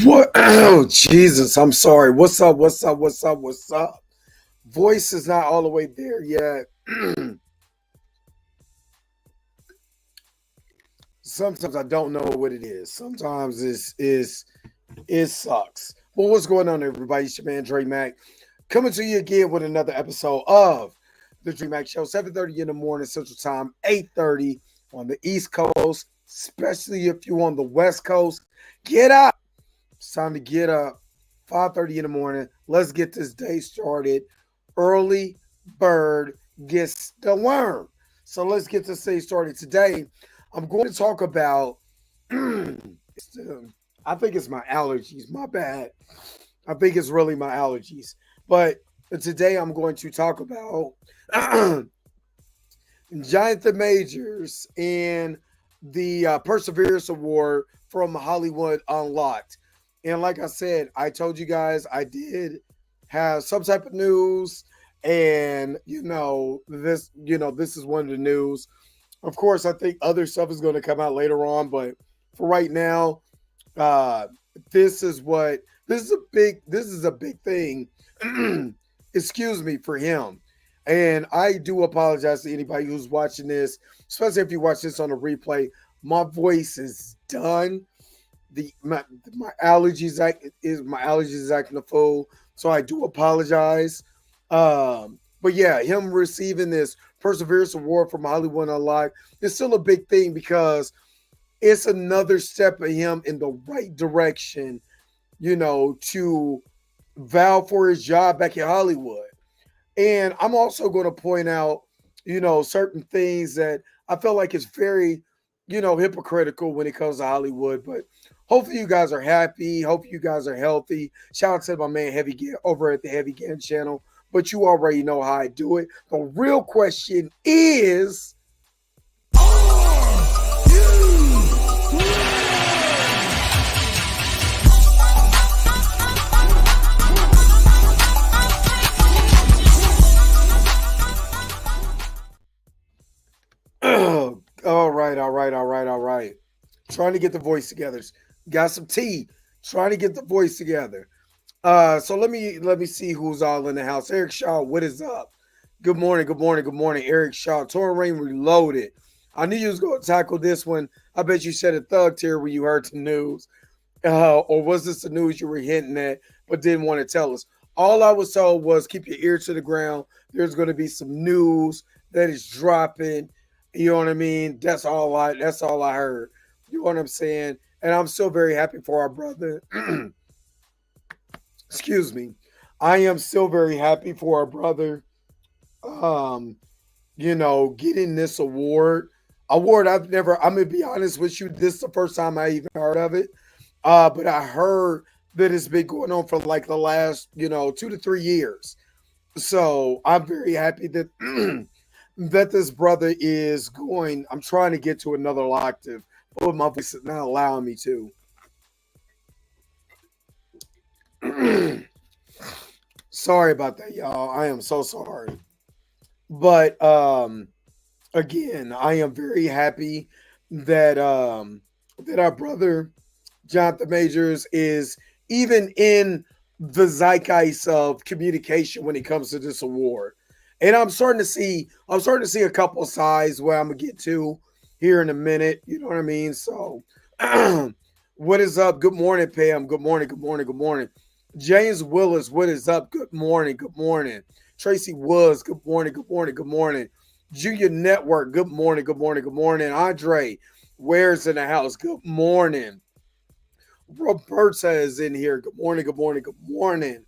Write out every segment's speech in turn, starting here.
What? Oh, Jesus. I'm sorry. What's up? What's up? What's up? What's up? Voice is not all the way there yet. Sometimes I don't know what it is. Sometimes it sucks. But what's going on, everybody? It's your man Dre Mac coming to you again with another episode of the Dre Mac Show. 7:30 in the morning Central Time, 8:30 on the East Coast. Especially if you're on the West Coast, get up. It's time to get up. 5:30 in the morning. Let's get this day started. Early bird gets the worm. So let's get this day started. Today, I'm going to talk about, I think it's my allergies. My bad. I think it's really my allergies. But today, I'm going to talk about Jonathan Majors and the Perseverance Award from Hollywood Unlocked. And like I said, I told you guys I did have some type of news, and this is one of the news. Of course, I think other stuff is going to come out later on, but for right now, this is a big thing. Excuse me, for him. And I do apologize to anybody who's watching this, especially if you watch this on a replay. My voice is done. My allergies is acting a fool, so I do apologize. But yeah, him receiving this Perseverance Award from Hollywood Unlocked is still a big thing because it's another step of him in the right direction, to vow for his job back in Hollywood. And I'm also going to point out, certain things that I feel like is very, hypocritical when it comes to Hollywood. But hopefully you guys are happy. Hope you guys are healthy. Shout out to my man Heavy Gan over at the Heavy Gan channel. But you already know how I do it. The real question is, all right. Trying to get the voice together. Got some tea. Trying to get the voice together. So let me see who's all in the house. Eric Shaw, what is up? Good morning, Eric Shaw. Torn Rain Reloaded. I knew you was going to tackle this one. I bet you said a thug tear when you heard the news. Or was this the news you were hinting at but didn't want to tell us? All I was told was keep your ear to the ground. There's going to be some news that is dropping. You know what I mean? That's all I heard. You know what I'm saying? And I'm still very happy for our brother. Excuse me. I am still very happy for our brother. Getting this award. I'm gonna be honest with you, this is the first time I even heard of it. But I heard that it's been going on for like the last, 2 to 3 years. So I'm very happy that that this brother is going. I'm trying to get to another octave, but my voice is not allowing me to. Sorry about that, y'all. I am so sorry. But again, I am very happy that that our brother Jonathan Majors is even in the zeitgeist of communication when it comes to this award. And I'm starting to see a couple of sides where I'm gonna get to here in a minute. You know what I mean? So what is up? Good morning, Pam. Good morning. James Willis, what is up? Good morning. Tracy Woods, good morning. Junior Network, good morning. Andre, where's in the house? Good morning. Roberta is in here. Good morning.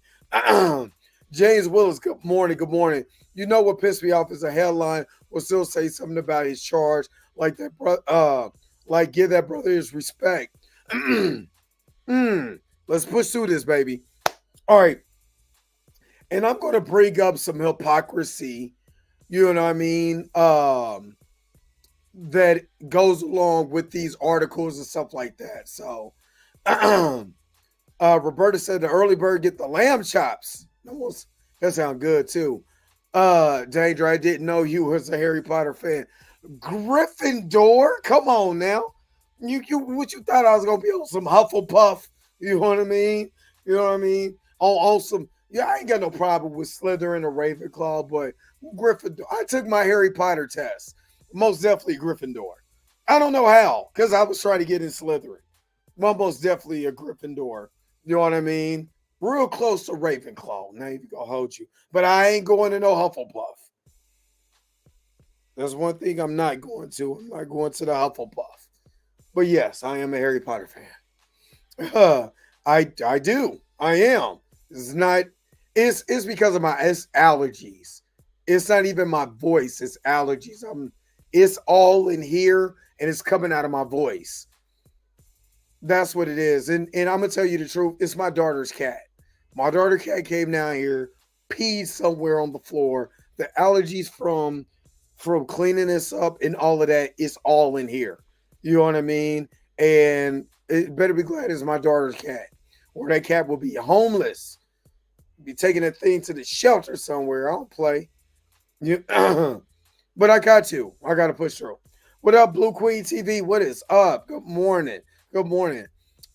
James Willis, good morning. You know what pissed me off is a headline will still say something about his charge, like that, like give that brother his respect. Let's push through this, baby. All right. And I'm going to bring up some hypocrisy, you know what I mean, that goes along with these articles and stuff like that. So, Roberta said the early bird get the lamb chops. That sounds good, too. Danger, I didn't know you was a Harry Potter fan. Gryffindor? Come on now. You what you thought I was gonna be on some Hufflepuff You know what I mean? You know what I mean? On some, yeah, I ain't got no problem with Slytherin or Ravenclaw, but Gryffindor. I took my Harry Potter test. Most definitely Gryffindor. I don't know how, because I was trying to get in Slytherin. Well, most definitely a Gryffindor. You know what I mean? Real close to Ravenclaw. Now you gonna hold you, but I ain't going to no Hufflepuff. That's one thing I'm not going to. I'm not going to the Hufflepuff. But yes, I am a Harry Potter fan. I do. I am. It's not. It's because of it's allergies. It's not even my voice. It's allergies. It's all in here and it's coming out of my voice. That's what it is. And I'm gonna tell you the truth. It's my daughter's cat. My daughter cat came down here, peed somewhere on the floor. The allergies from cleaning this up and all of that is all in here. You know what I mean? And it better be glad it's my daughter's cat, or that cat will be homeless, be taking that thing to the shelter somewhere. I don't play. You, but I got to. I got to push through. What up, Blue Queen TV? What is up? Good morning. Good morning.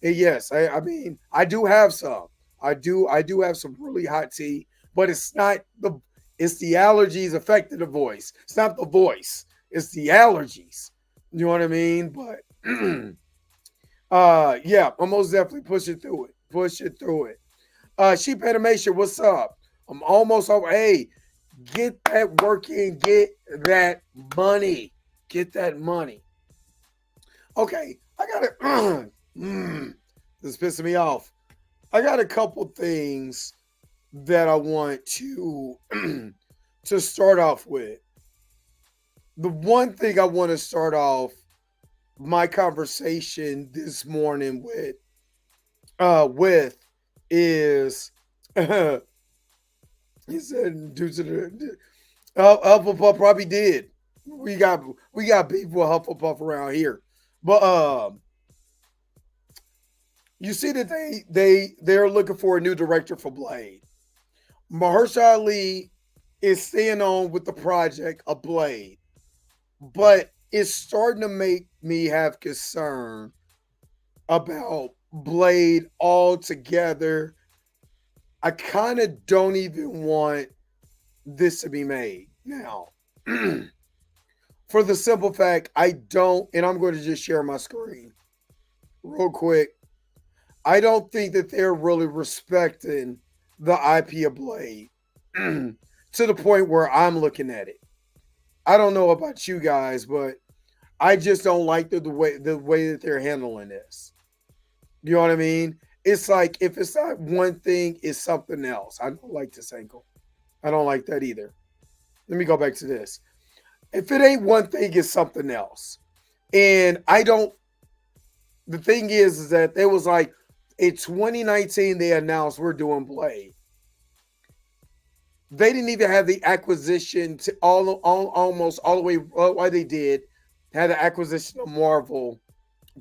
And yes, I mean, I do have some. I do have some really hot tea, but it's the allergies affecting the voice. It's not the voice. It's the allergies. You know what I mean? But yeah, I'm most definitely pushing through it. Push it through it. Sheep animation, what's up? I'm almost over. Hey, get that work in, get that money. Get that money. Okay, I got it. This is pissing me off. I got a couple things that I want to to start off with. The one thing I want to start off my conversation this morning with is he said due to the Hufflepuff probably did. We got beef with Hufflepuff around here, but you see that they're looking for a new director for Blade. Mahershala Ali is staying on with the project of Blade, but it's starting to make me have concern about Blade altogether. I kind of don't even want this to be made now. For the simple fact, I don't, and I'm going to just share my screen real quick. I don't think that they're really respecting the IP of Blade to the point where I'm looking at it. I don't know about you guys, but I just don't like the way that they're handling this. You know what I mean? It's like if it's not one thing, it's something else. I don't like this angle. I don't like that either. Let me go back to this. If it ain't one thing, it's something else. And I don't. The thing is that they was like in 2019 they announced we're doing Blade. They didn't even have the acquisition to almost all the way. Why they did had the acquisition of Marvel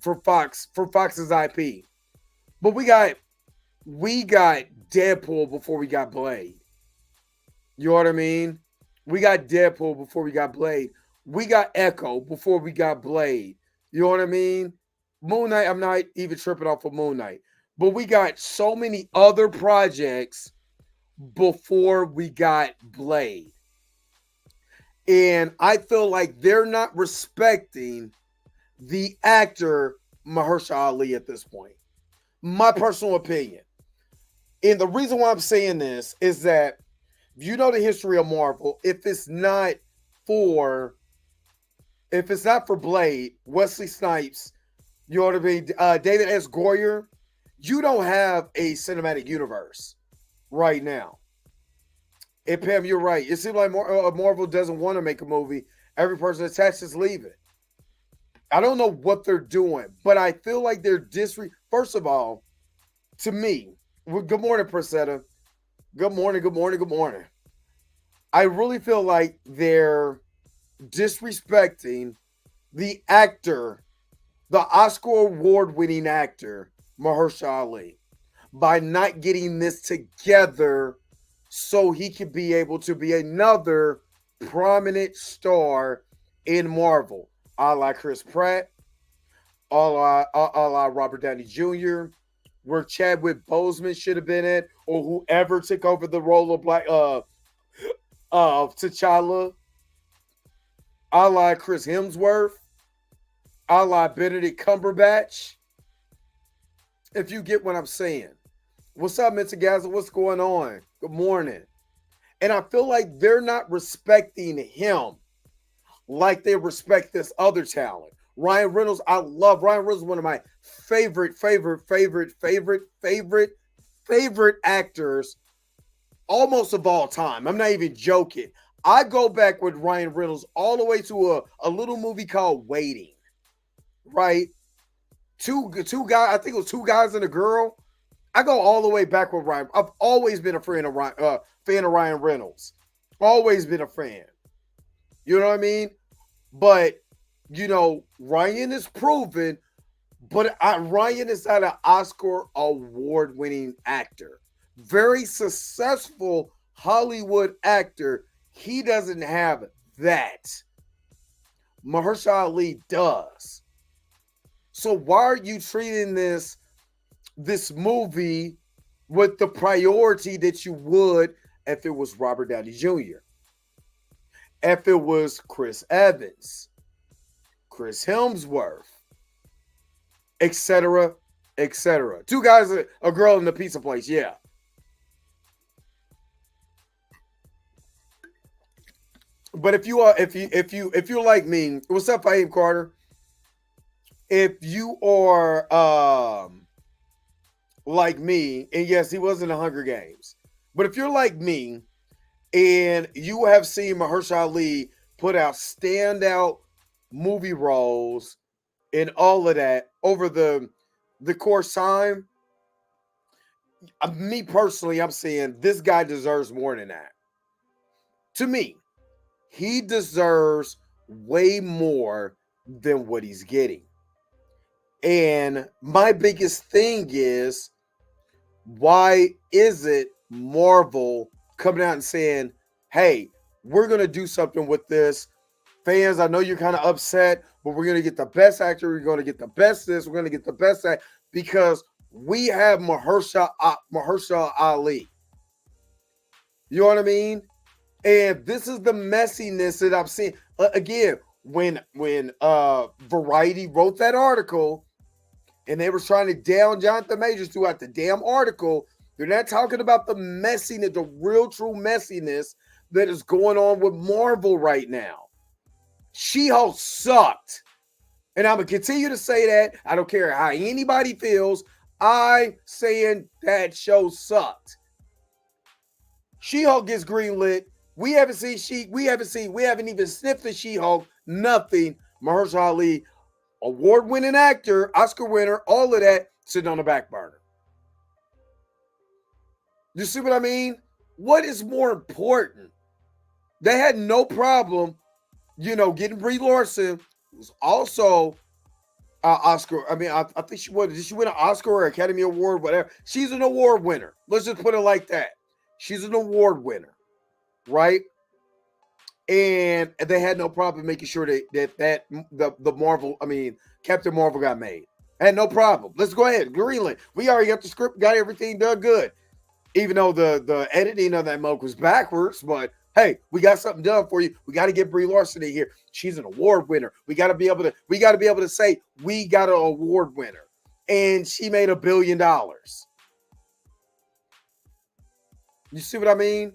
for Fox's IP. But we got Deadpool before we got Blade. You know what I mean? We got Deadpool before we got Blade. We got Echo before we got Blade. You know what I mean? Moon Knight, I'm not even tripping off of Moon Knight. But we got so many other projects before we got Blade. And I feel like they're not respecting the actor Mahershala Ali at this point. My personal opinion. And the reason why I'm saying this is that if you know the history of Marvel, if it's not for Blade, Wesley Snipes, you know what I mean, David S. Goyer, you don't have a cinematic universe right now. And Pam, you're right. It seems like Marvel doesn't want to make a movie. Every person attached is leaving. I don't know what they're doing, but I feel like they're First of all, to me, good morning, Persetta. Good morning, good morning, good morning. I really feel like they're disrespecting the actor, the Oscar award-winning actor, Mahershala Ali, by not getting this together so he could be able to be another prominent star in Marvel, a la Chris Pratt, a la Robert Downey Jr., where Chadwick Boseman should have been in, or whoever took over the role of T'Challa, a la Chris Hemsworth, a la Benedict Cumberbatch. If you get what I'm saying. What's up, Mr. Gaza? What's going on? Good morning. And I feel like they're not respecting him like they respect this other talent. Ryan Reynolds, I love Ryan Reynolds, one of my favorite actors almost of all time. I'm not even joking. I go back with Ryan Reynolds all the way to a little movie called Waiting, right? Two guys, I think it was two guys and a girl. I go all the way back with Ryan. I've always been a fan of Ryan Reynolds. Always been a fan. You know what I mean? But, you know, Ryan is proven, but Ryan is not an Oscar award-winning actor. Very successful Hollywood actor. He doesn't have that. Mahershala Ali does. So why are you treating this movie with the priority that you would if it was Robert Downey Jr., if it was Chris Evans, Chris Hemsworth, etc., etc.? Two guys, a girl in the pizza place, yeah. But if you're like me, what's up, Fahim Carter? If you are like me, and yes, he was in the Hunger Games, but if you're like me and you have seen Mahershala Ali put out standout movie roles and all of that over the course time, me personally, I'm saying this guy deserves more than that. To me, he deserves way more than what he's getting. And my biggest thing is, why is it Marvel coming out and saying, hey, we're going to do something with this? Fans, I know you're kind of upset, but we're going to get the best actor. We're going to get the best this. We're going to get the best that, because we have Mahershala Ali. You know what I mean? And this is the messiness that I'm seeing. Again, when Variety wrote that article, and they were trying to down Jonathan Majors throughout the damn article, they're not talking about the messiness, the real true messiness that is going on with Marvel right now. She-Hulk sucked. And I'm going to continue to say that. I don't care how anybody feels. I'm saying that show sucked. She-Hulk gets greenlit. We haven't even sniffed the She-Hulk. Nothing. Mahershala Ali, award-winning actor, Oscar winner, all of that, sitting on the back burner. You see what I mean? What is more important? They had no problem, getting Brie Larson, who's also Oscar. I mean, I think she won. Did she win an Oscar or Academy Award, whatever? She's an award winner. Let's just put it like that. She's an award winner, right? And they had no problem making sure that the Marvel, Captain Marvel got made. Had no problem. Let's go ahead. Greenland. We already got the script, got everything done good. Even though the editing of that mug was backwards, but hey, we got something done for you. We got to get Brie Larson in here. She's an award winner. We got to be able to say we got an award winner, and she made $1 billion. You see what I mean?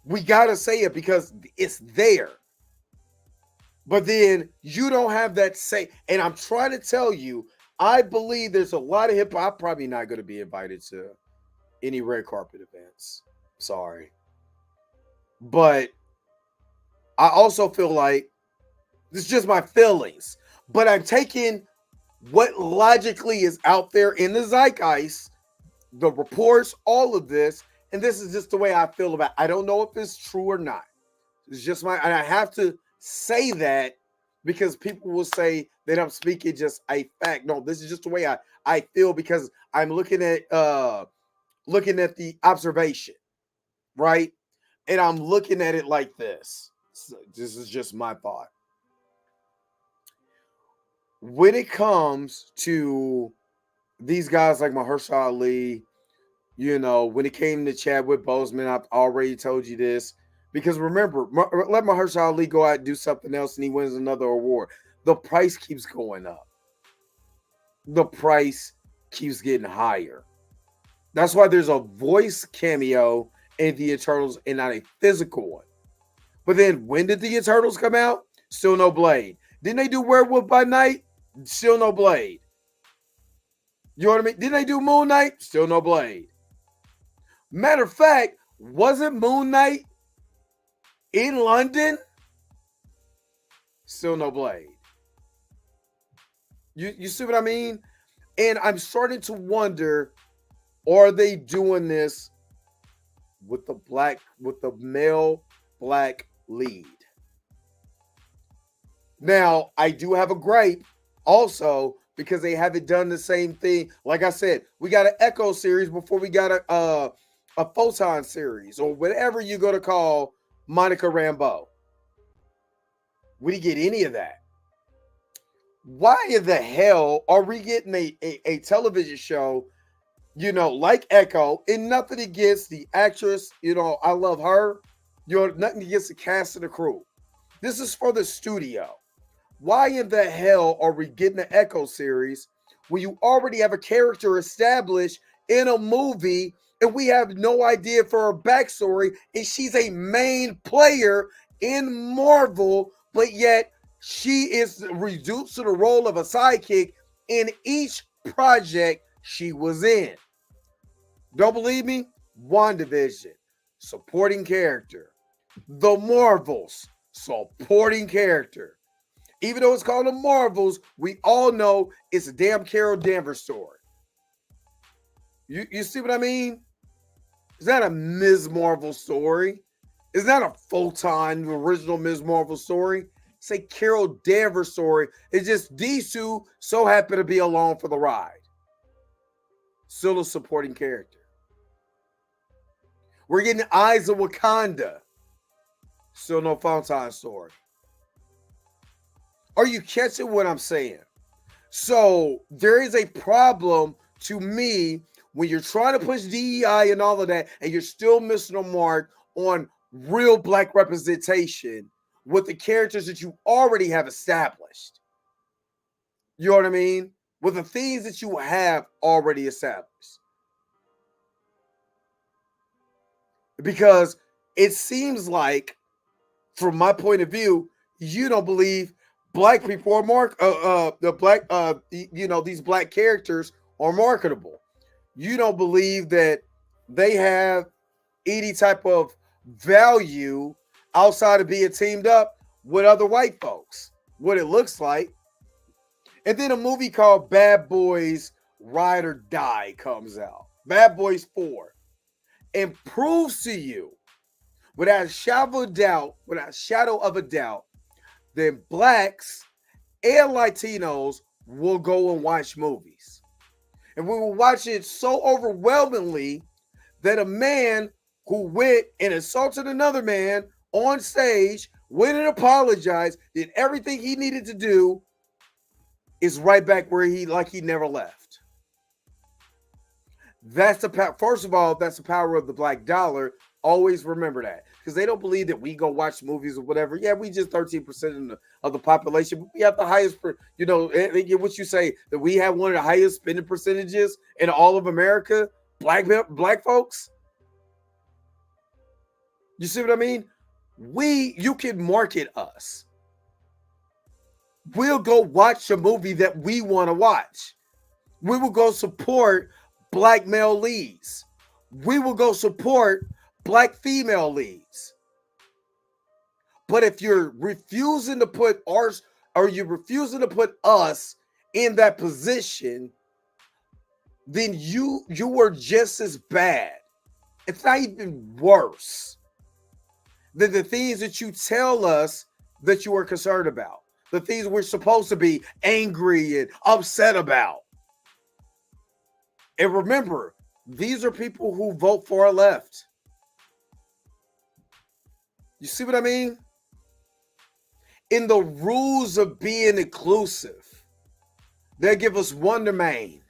We got to say it because it's there. But then you don't have that say. And I'm trying to tell you, I believe there's a lot of hip hop. I'm probably not going to be invited to any red carpet events. Sorry. But I also feel like, this is just my feelings, but I'm taking what logically is out there in the zeitgeist, the reports, all of this, and this is just the way I feel about it. I don't know if it's true or not. It's just and I have to say that because people will say that I'm speaking just a fact. No, this is just the way I feel because I'm looking at the observation, right? And I'm looking at it like this. So this is just my thought. When it comes to these guys like Mahershala Ali, when it came to Chadwick Boseman, I've already told you this. Because remember, let Mahershala Ali go out and do something else and he wins another award. The price keeps going up. The price keeps getting higher. That's why there's a voice cameo in the Eternals and not a physical one. But then when did the Eternals come out? Still no Blade. Didn't they do Werewolf by Night? Still no Blade. You know what I mean? Didn't they do Moon Knight? Still no Blade. Matter of fact, wasn't Moon Knight in London? Still no Blade. You see what I mean? And I'm starting to wonder, are they doing this with the male black lead? Now, I do have a gripe also because they haven't done the same thing. Like I said, we got an Echo series before we got a Photon series or whatever you're going to call Monica Rambeau. We didn't get any of that. Why in the hell are we getting a television show, like Echo, and nothing against the actress, I love her, nothing against the cast and the crew. This is for the studio. Why in the hell are we getting the Echo series when you already have a character established in a movie and we have no idea for her backstory and she's a main player in Marvel, but yet she is reduced to the role of a sidekick in each project she was in? Don't believe me? WandaVision, supporting character. The Marvels, supporting character. Even though it's called the Marvels, we all know it's a damn Carol Danvers story. You see what I mean? It's not a Ms. Marvel story. It's not a Photon, original Ms. Marvel story. It's a Carol Danvers story. It's just these two so happen to be along for the ride. Still a supporting character. We're getting Eyes of Wakanda. Still no Photon story. Are you catching what I'm saying? So there is a problem to me when you're trying to push DEI and all of that, and you're still missing a mark on real black representation with the characters that you already have established. You know what I mean? With the things that you have already established. Because it seems like, from my point of view, you don't believe black people are these black characters are marketable. You don't believe that they have any type of value outside of being teamed up with other white folks. What it looks like. And then a movie called Bad Boys Ride or Die comes out. Bad Boys 4. And proves to you, without a shadow of a doubt, that blacks and Latinos will go and watch movies. And we will watch it so overwhelmingly that a man who went and assaulted another man on stage, went and apologized, did everything he needed to do, is right back where he never left. That's the power. First of all, that's the power of the black dollar. Always remember that, because they don't believe that we go watch movies or whatever. Yeah, we just 13% of the population, but we have the highest, what you say, that we have one of the highest spending percentages in all of America, black folks. You see what I mean? You can market us. We'll go watch a movie that we want to watch. We will go support black male leads. We will go support black female leads. But if you're refusing to put us in that position, then you are just as bad. It's not even worse than the things that you tell us that you are concerned about. The things we're supposed to be angry and upset about. And remember, these are people who vote for our left. You see what I mean? In the rules of being inclusive, they give us Wonder Man.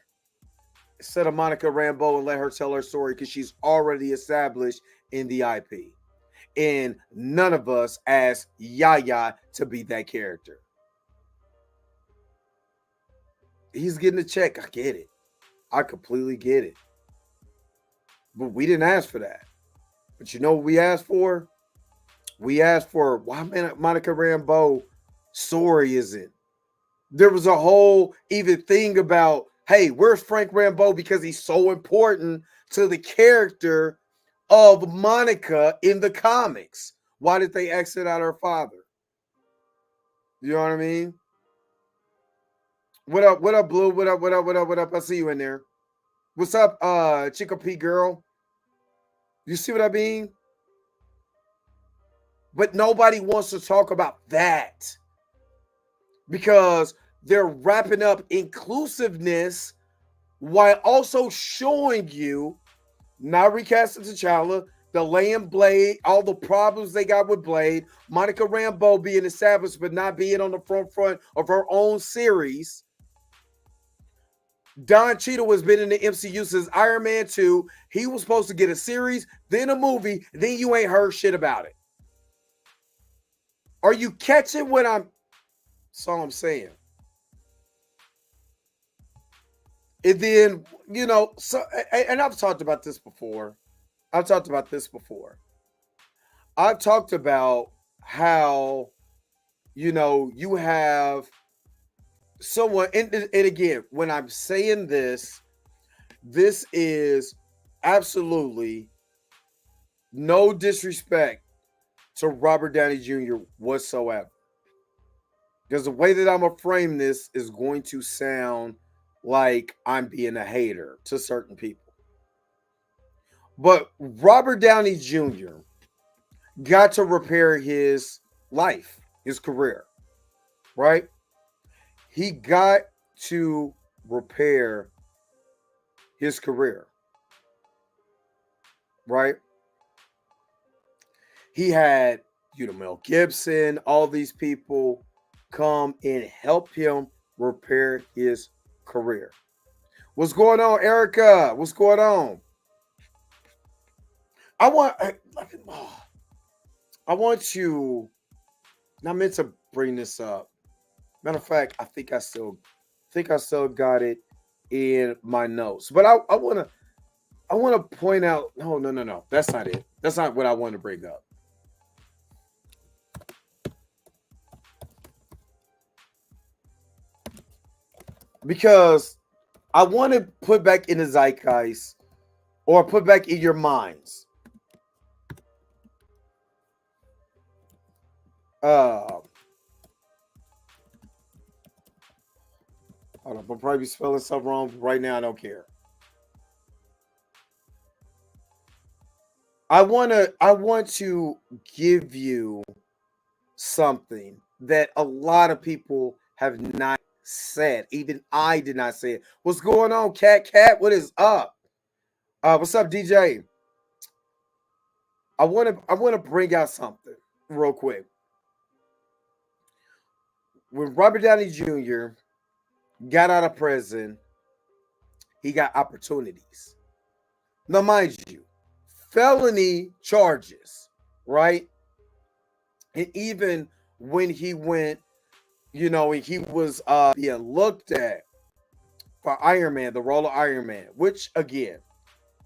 instead of Monica Rambeau and let her tell her story because she's already established in the IP. And none of us asked Yaya to be that character. He's getting a check. I get it. I completely get it. But we didn't ask for that. But you know what we asked for? We asked for why Monica Rambeau story isn't. There was a whole even thing about, hey, where's Frank Rambeau because he's so important to the character of Monica in the comics. Why did they exit out her father? You know what I mean? What up, Blue? What up? I see you in there. What's up, Chica P girl? You see what I mean? But nobody wants to talk about that because they're wrapping up inclusiveness while also showing you, not recasting T'Challa, delaying Blade, all the problems they got with Blade, Monica Rambeau being established but not being on the front of her own series. Don Cheadle has been in the MCU since Iron Man 2. He was supposed to get a series, then a movie, then you ain't heard shit about it. Are you catching what I'm saying? And then, you know, so, and I've talked about this before. I've talked about how, you know, you have someone, and again, when I'm saying this is absolutely no disrespect to Robert Downey Jr. whatsoever. Because the way that I'm going to frame this is going to sound like I'm being a hater to certain people. But Robert Downey Jr. got to repair his life, his career, right? He got to repair his career, right? He had, you know, Mel Gibson, all these people come and help him repair his career. What's going on, Erica? What's going on? I want you. I meant to bring this up. Matter of fact, I think I still got it in my notes. But I want to point out. No. That's not it. That's not what I want to bring up. Because I want to put back in the zeitgeist or put back in your minds. Hold on, I'll probably be spelling something wrong. Right now, I don't care. I want to give you something that a lot of people have not said. Even I did not say it. What's going on, Cat? What is up? What's up, DJ? I want to bring out something real quick. When Robert Downey Jr. got out of prison, he got opportunities. Now, mind you, felony charges, right? And even when he went, you know, he was being looked at for Iron Man, the role of Iron Man, which again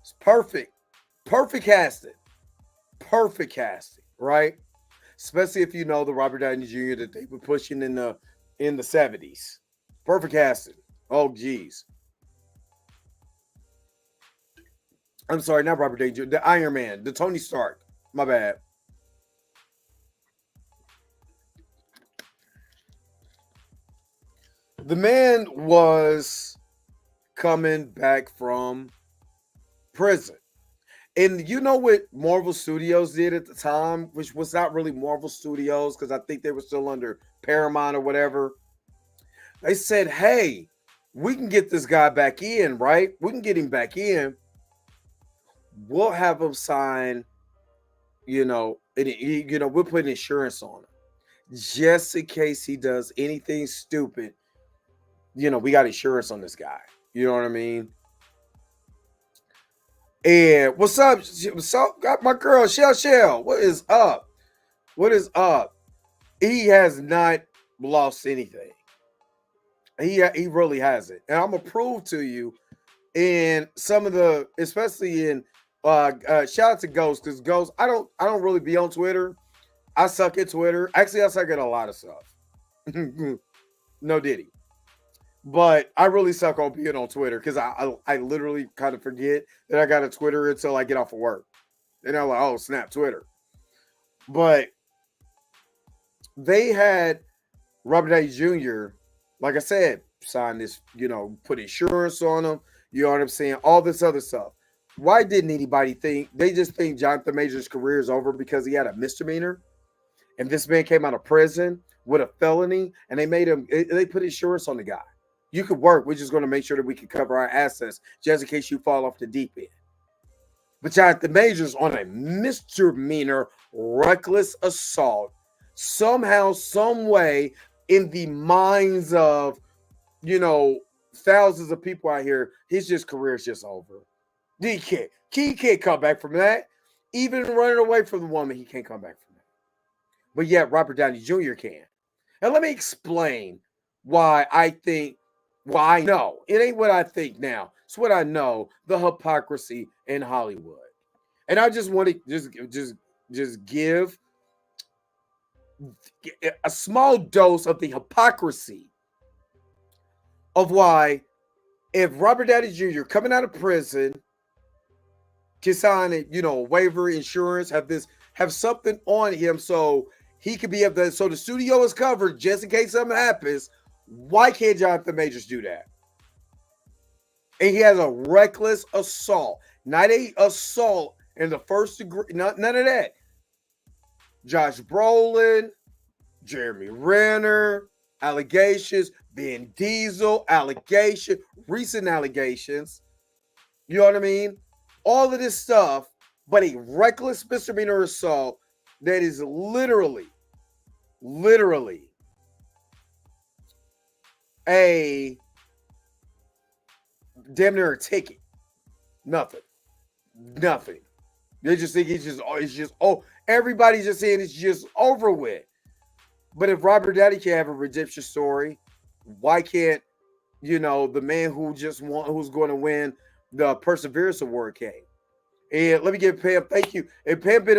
is perfect casting, right? Especially if you know the Robert Downey Jr. that they were pushing in the 70s. Perfect casting. Oh, geez. I'm sorry, not Robert Downey Jr. The Iron Man, the Tony Stark. My bad. The man was coming back from prison. And you know what Marvel Studios did at the time, which was not really Marvel Studios because I think they were still under Paramount or whatever. They said, hey, we can get this guy back in, right? We can get him back in. We'll have him sign, we'll put insurance on him. Just in case he does anything stupid, we got insurance on this guy. You know what I mean? And what's up? What's up? Got my girl, Shell. What is up? What is up? He has not lost anything. He really hasn't. And I'm gonna prove to you in some of the, especially in shout out to Ghost, because Ghost, I don't really be on Twitter. I suck at Twitter. Actually, I suck at a lot of stuff. No diddy. But I really suck on being on Twitter because I literally kind of forget that I got a Twitter until I get off of work. And I'm like, oh, snap, Twitter. But they had Robert Downey Jr., like I said, sign this, put insurance on him. You know what I'm saying? All this other stuff. Why didn't anybody think? They just think Jonathan Majors' career is over because he had a misdemeanor. And this man came out of prison with a felony. And they put insurance on the guy. You could work. We're just going to make sure that we can cover our assets just in case you fall off the deep end. But Jonathan Majors on a misdemeanor, reckless assault, somehow, some way, in the minds of, thousands of people out here, his career is just over. He can't come back from that. Even running away from the woman, he can't come back from that. But yet, Robert Downey Jr. can. And let me explain why I know. It ain't what I think now. It's what I know, the hypocrisy in Hollywood. And I just want to just give a small dose of the hypocrisy of why, if Robert Downey Jr. coming out of prison can sign a waiver, insurance, have something on him so he could be able to, so the studio is covered just in case something happens. Why can't Jonathan Majors do that? And he has a reckless assault, not a assault in the first degree, none of that. Josh Brolin, Jeremy Renner, allegations, Vin Diesel, recent allegations. You know what I mean? All of this stuff, but a reckless misdemeanor assault that is literally a damn near a ticket. Nothing. They just think everybody's just saying it's just over with. But if Robert Downey can have a redemption story, why can't, the man who's going to win the Perseverance Award came? And let me get Pam, thank you. And Pam this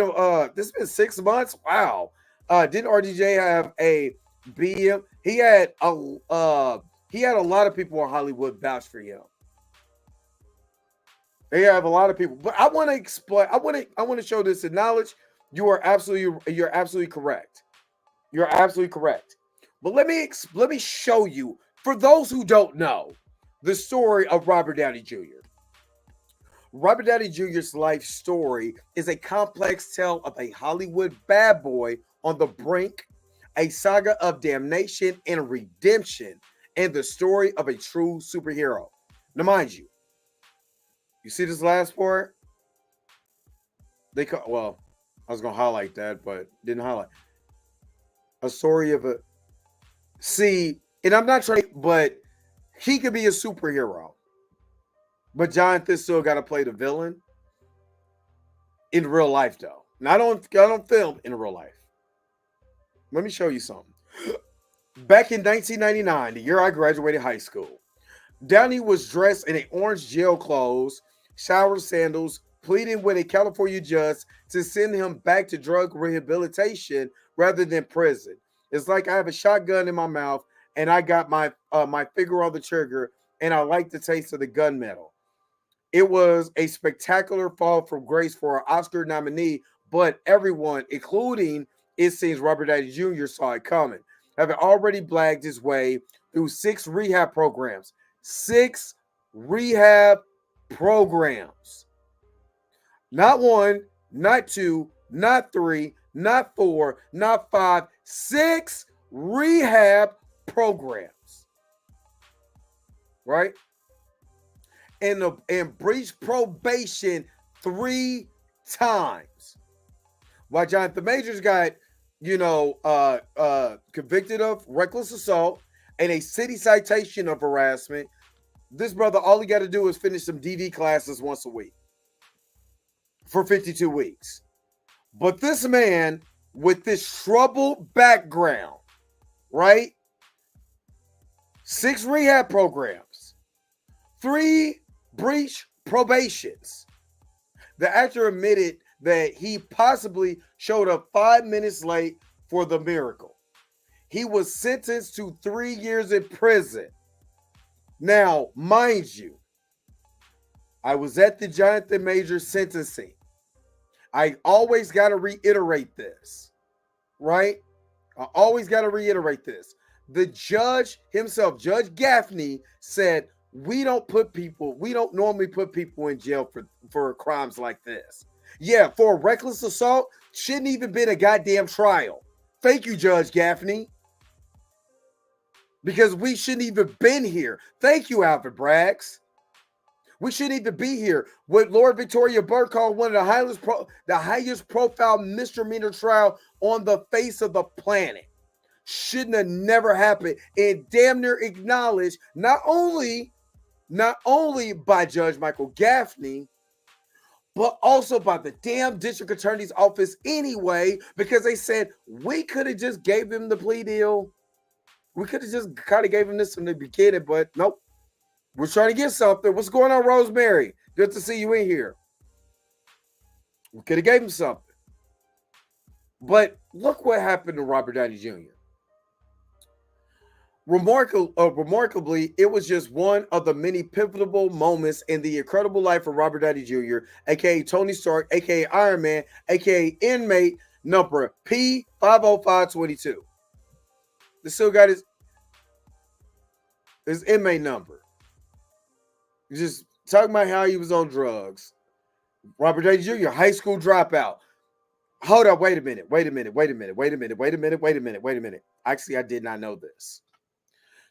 has been 6 months. Wow. Didn't RDJ have a BM? He had a lot of people in Hollywood vouch for him. They have a lot of people, but I want to explain. I want to show this in knowledge. You're absolutely correct. You're absolutely correct. But let me show you, for those who don't know, the story of Robert Downey Jr. Robert Downey Jr.'s life story is a complex tale of a Hollywood bad boy on the brink, a saga of damnation and redemption, and the story of a true superhero. Now, mind you, you see this last part? I was going to highlight that, but didn't highlight. A story of and I'm not trying, but he could be a superhero. But Jonathan still got to play the villain in real life, though. Now, I don't film in real life. Let me show you something. Back in 1999, the year I graduated high school, Downey was dressed in an orange jail clothes, shower sandals, pleading with a California judge to send him back to drug rehabilitation rather than prison. It's like I have a shotgun in my mouth and I got my finger on the trigger and I like the taste of the gunmetal. It was a spectacular fall from grace for our Oscar nominee, but everyone, including, it seems, Robert Downey Jr. saw it coming, having already blagged his way through 6 rehab programs. 6 rehab programs. Not 1, not 2, not 3, not 4, not 5, 6 rehab programs. Right? And breached probation 3 times. While Jonathan Majors got, convicted of reckless assault and a city citation of harassment, this brother, all he got to do is finish some DV classes once a week. for 52 weeks. But this man with this troubled background, right? 6 rehab programs, 3 breach probations. The actor admitted that he possibly showed up 5 minutes late for the miracle. He was sentenced to 3 years in prison. Now, mind you, I was at the Jonathan Major sentencing. I always got to reiterate this, right? I always got to reiterate this. The judge himself, Judge Gaffney, said, we don't normally put people in jail for crimes like this. Yeah, for a reckless assault, shouldn't even been a goddamn trial. Thank you, Judge Gaffney. Because we shouldn't even been here. Thank you, Alfred Braggs. We shouldn't even be here. What Lord Victoria Burke called one of the highest profile misdemeanor trial on the face of the planet. Shouldn't have never happened. And damn near acknowledged not only by Judge Michael Gaffney, but also by the damn district attorney's office anyway, because they said we could have just gave him the plea deal. We could have just kind of gave him this from the beginning, but nope. We're trying to get something. What's going on, Rosemary? Good to see you in here. We could have gave him something. But look what happened to Robert Downey Jr. Remarkably, it was just one of the many pivotal moments in the incredible life of Robert Downey Jr., a.k.a. Tony Stark, a.k.a. Iron Man, a.k.a. inmate number P50522. This still got his inmate number. Just talking about how he was on drugs. Robert Downey Jr., high school dropout. Hold up, wait a minute. Actually, I did not know this.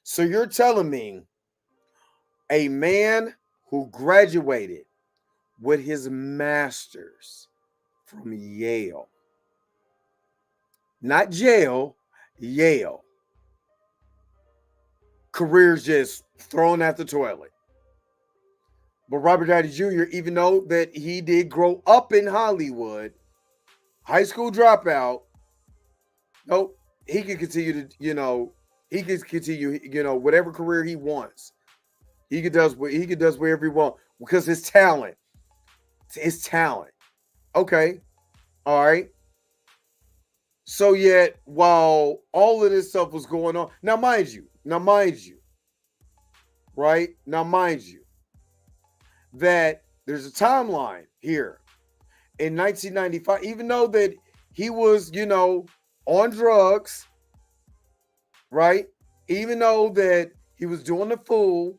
So you're telling me a man who graduated with his master's from Yale, not jail, Yale, career's just thrown out the toilet. But Robert Downey Jr., even though that he did grow up in Hollywood, high school dropout, nope, he can continue to, whatever career he wants. He can does whatever he wants because his talent. Okay. All right. So yet, while all of this stuff was going on, now mind you, that there's a timeline here. In 1995, even though that he was, on drugs, right? Even though that he was doing the fool,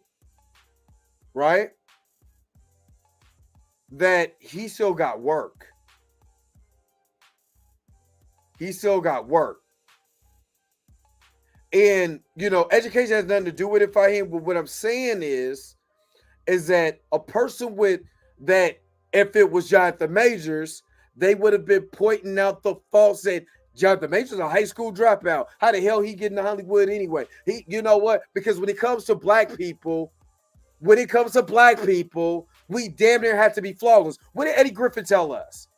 right? That he still got work. And, education has nothing to do with it for him. But what I'm saying is that a person with that, if it was Jonathan Majors, they would have been pointing out the faults that Jonathan Majors is a high school dropout. How the hell he get into Hollywood anyway? You know what? Because when it comes to black people, we damn near have to be flawless. What did Eddie Griffin tell us?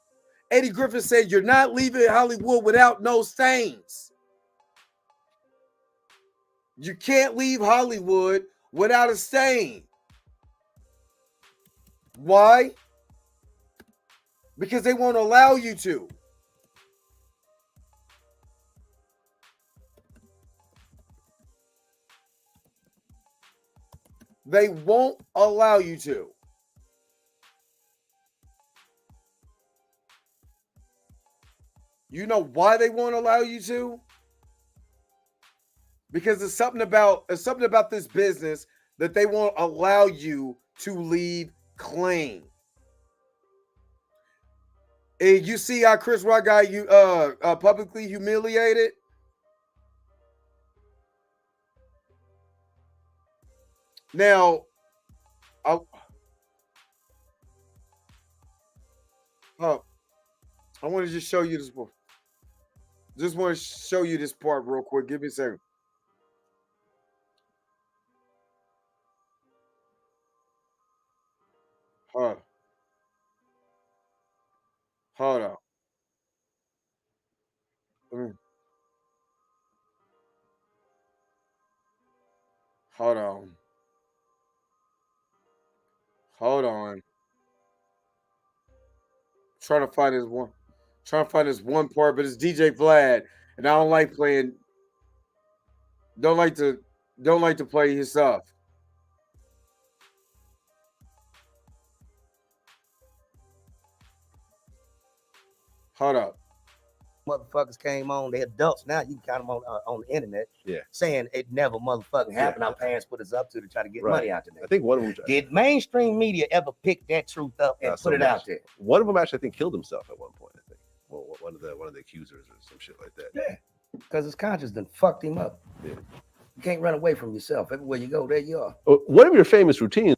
Eddie Griffin said, you're not leaving Hollywood without no stains. You can't leave Hollywood without a stain. Why? Because they won't allow you to. They won't allow you to. You know why they won't allow you to? Because there's something about this business that they won't allow you to leave clean. And you see how Chris Rock got publicly humiliated? Now, I want to just show you this part. Just want to show you this part real quick. Give me a second. Hold on. Hold on. Trying to find this one. Trying to find this one part, but it's DJ Vlad, and I don't like playing. Don't like to. Don't like to play his stuff. Hold up. Motherfuckers came on, they're adults now. You can count them on the internet. Yeah. Saying it never motherfucking happened. Our parents put us up to try to get Right. money out there. I think one of them. Did mainstream media ever pick that truth up and Not put so it much. out there? One of them actually, I think, killed himself at one point. I think. Well, one of the accusers or some shit like that. Yeah, because his conscience done fucked him up. Yeah. You can't run away from yourself. Everywhere you go, there you are. One of your famous routines.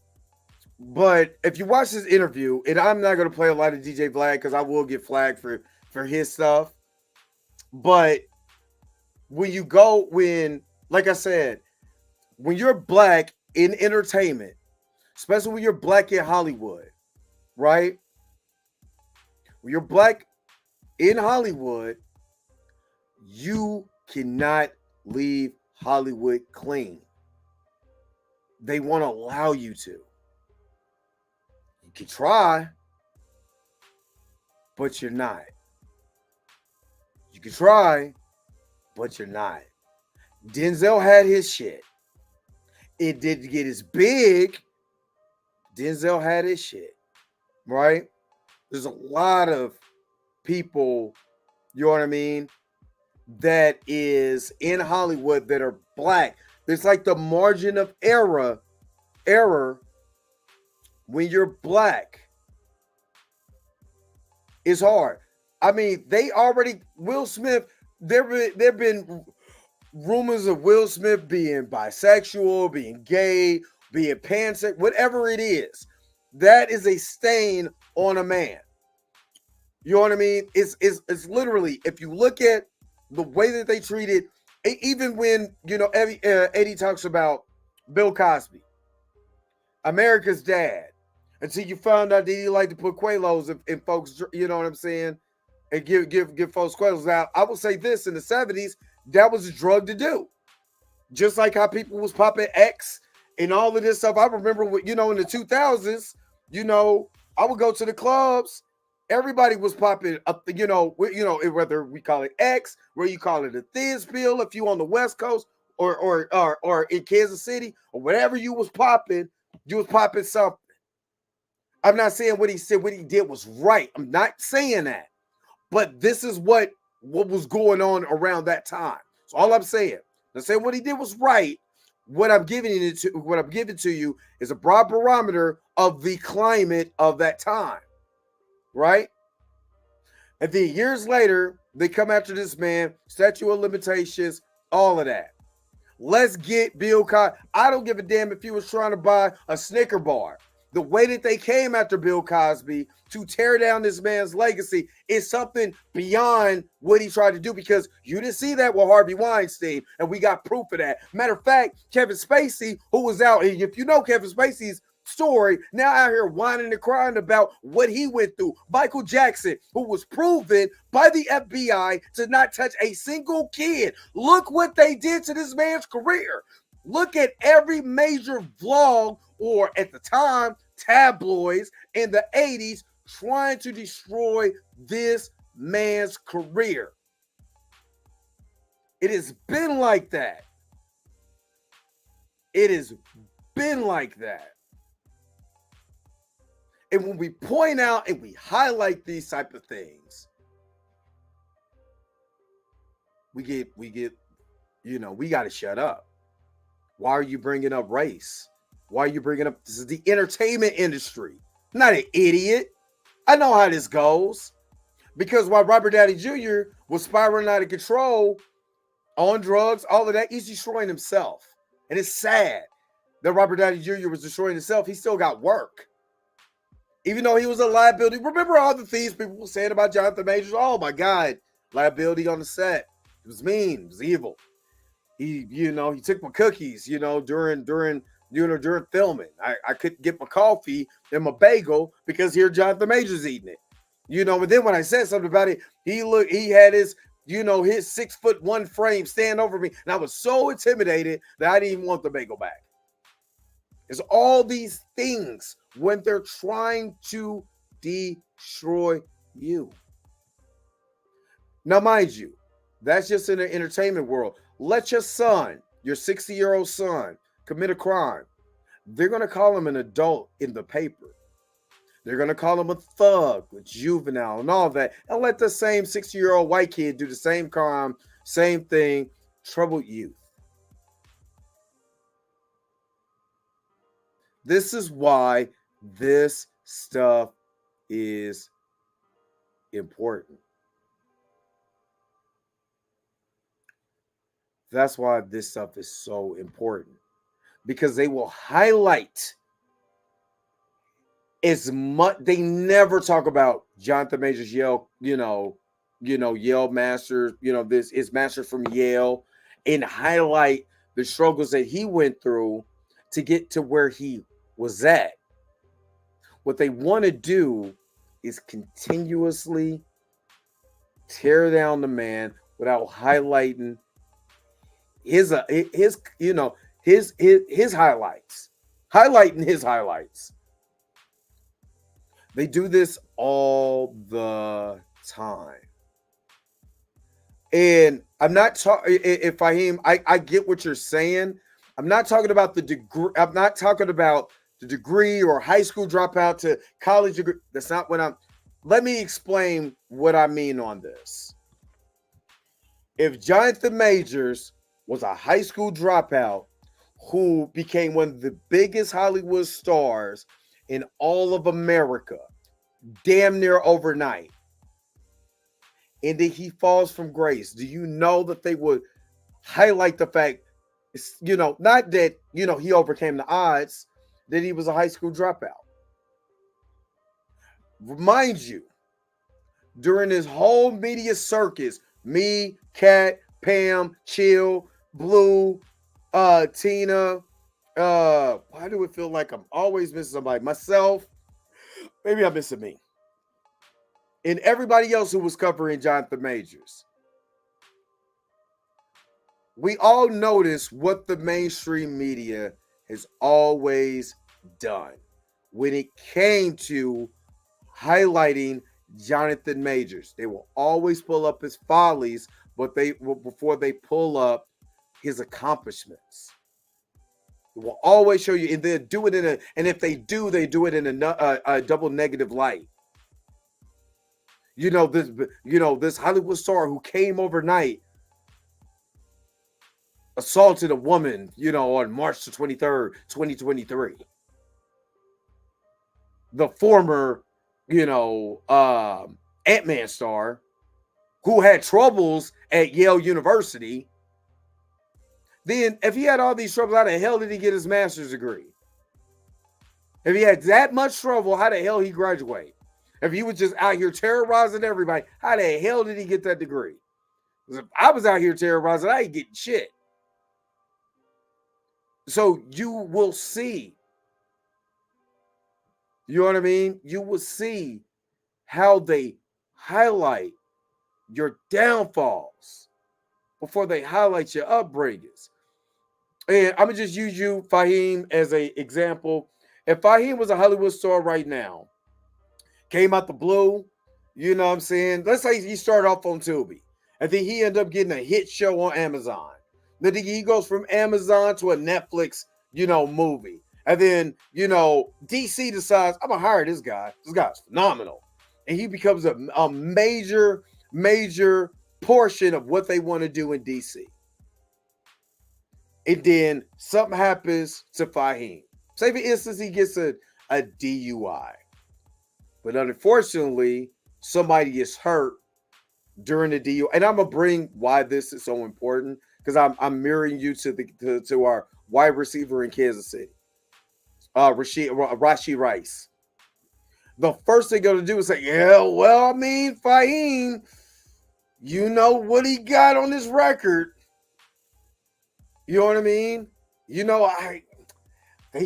But if you watch this interview, and I'm not going to play a lot of DJ Vlad because I will get flagged for his stuff. But like I said, when you're black in entertainment, especially when you're black in Hollywood, right? When you're black in Hollywood, you cannot leave Hollywood clean. They want to allow you to. You can try, but you're not. You can try, but you're not. Denzel had his shit. It didn't get as big. Denzel had his shit, right? There's a lot of people, you know what I mean, that is in Hollywood that are black. There's like the margin of error when you're black is hard. I mean, Will Smith, there've been rumors of Will Smith being bisexual, being gay, being pansexual, whatever it is. That is a stain on a man. You know what I mean? It's literally, if you look at the way that they treated, even when, Eddie talks about Bill Cosby, America's Dad, until you found out that he liked to put Quaaludes in folks, you know what I'm saying, and give folks Quaaludes out. I will say this, in the 70s, that was a drug to do. Just like how people was popping X and all of this stuff. I remember, in the 2000s, I would go to the clubs. Everybody was popping up, whether we call it X, where you call it a Thiz pill, if you on the West Coast or in Kansas City or whatever you was popping something. I'm not saying what he said, what he did was right. I'm not saying that. But this is what was going on around that time. So all I'm saying, I'm saying what he did was right. What I'm giving to you is a broad barometer of the climate of that time. Right? And then years later, they come after this man, statute of limitations, all of that. Let's get Bill Cosby. I don't give a damn if he was trying to buy a Snicker bar. The way that they came after Bill Cosby to tear down this man's legacy is something beyond what he tried to do, because you didn't see that with Harvey Weinstein, and we got proof of that. Matter of fact, Kevin Spacey, who was out, and if you know Kevin Spacey's story, now out here whining and crying about what he went through. Michael Jackson, who was proven by the FBI to not touch a single kid. Look what they did to this man's career. Look at every major vlog, or at the time, tabloids in the 80s trying to destroy this man's career. It has been like that. It has been like that. And when we point out and we highlight these type of things, we get, we got to shut up. Why are you bringing up race? Why are you bringing up, this is the entertainment industry. I'm not an idiot. I know how this goes. Because while Robert Downey Jr. was spiraling out of control on drugs, all of that, he's destroying himself. And it's sad that Robert Downey Jr. was destroying himself. He still got work. Even though he was a liability. Remember all the things people were saying about Jonathan Majors? Oh my God, liability on the set. It was mean. It was evil. He took my cookies, during filming. I couldn't get my coffee and my bagel because here Jonathan Majors eating it. And then when I said something about it, he had his, his 6'1" frame stand over me. And I was so intimidated that I didn't even want the bagel back. It's all these things when they're trying to destroy you. Now, mind you, that's just in the entertainment world. Let your son, your 60-year-old son, commit a crime. They're going to call him an adult in the paper. They're going to call him a thug, a juvenile, and all that. And let the same 60-year-old white kid do the same crime, same thing, troubled youth. This is why this stuff is important. That's why this stuff is so important. Because they will highlight as much. They never talk about Jonathan Majors Yale, Yale master, this is master from Yale, and highlight the struggles that he went through to get to where he was at. What they want to do is continuously tear down the man without highlighting his highlights. Highlighting his highlights. They do this all the time. And I'm not talking, if Fahim, I get what you're saying. I'm not talking about the degree. I'm not talking about the degree or high school dropout to college degree. That's not what I'm. Let me explain what I mean on this. If Jonathan Majors was a high school dropout who became one of the biggest Hollywood stars in all of America, damn near overnight, and then he falls from grace, do you know that they would highlight the fact, not that, he overcame the odds, that he was a high school dropout? Remind you, during this whole media circus, me, Kat, Pam, Chill, Blue, Tina, why do it feel like I'm always missing somebody? Myself, maybe I'm missing me. And everybody else who was covering Jonathan Majors. We all notice what the mainstream media has always done when it came to highlighting Jonathan Majors. They will always pull up his follies, but before they pull up his accomplishments. They will always show you, and they'll do it and if they do it in a double negative light. This Hollywood star who came overnight, assaulted a woman, on March the 23rd, 2023. The former, Ant-Man star who had troubles at Yale University. Then, if he had all these troubles, how the hell did he get his master's degree? If he had that much trouble, how the hell he graduate? If he was just out here terrorizing everybody, how the hell did he get that degree? Because if I was out here terrorizing, I ain't getting shit. So you will see. You know what I mean? You will see how they highlight your downfalls before they highlight your upbringings. And I'm going to just use you, Fahim, as an example. If Fahim was a Hollywood star right now, came out the blue, you know what I'm saying? Let's say he started off on Tubi, and then he ended up getting a hit show on Amazon. Then he goes from Amazon to a Netflix, movie. And then, DC decides, I'm going to hire this guy. This guy's phenomenal. And he becomes a major, major portion of what they want to do in DC. And then something happens to Fahim. Say, for instance, he gets a DUI. But unfortunately, somebody gets hurt during the DUI. And I'm going to bring why this is so important, because I'm mirroring you to our wide receiver in Kansas City, Rashee Rice. The first thing they're going to do is say, Fahim, you know what he got on his record. You know what I mean? They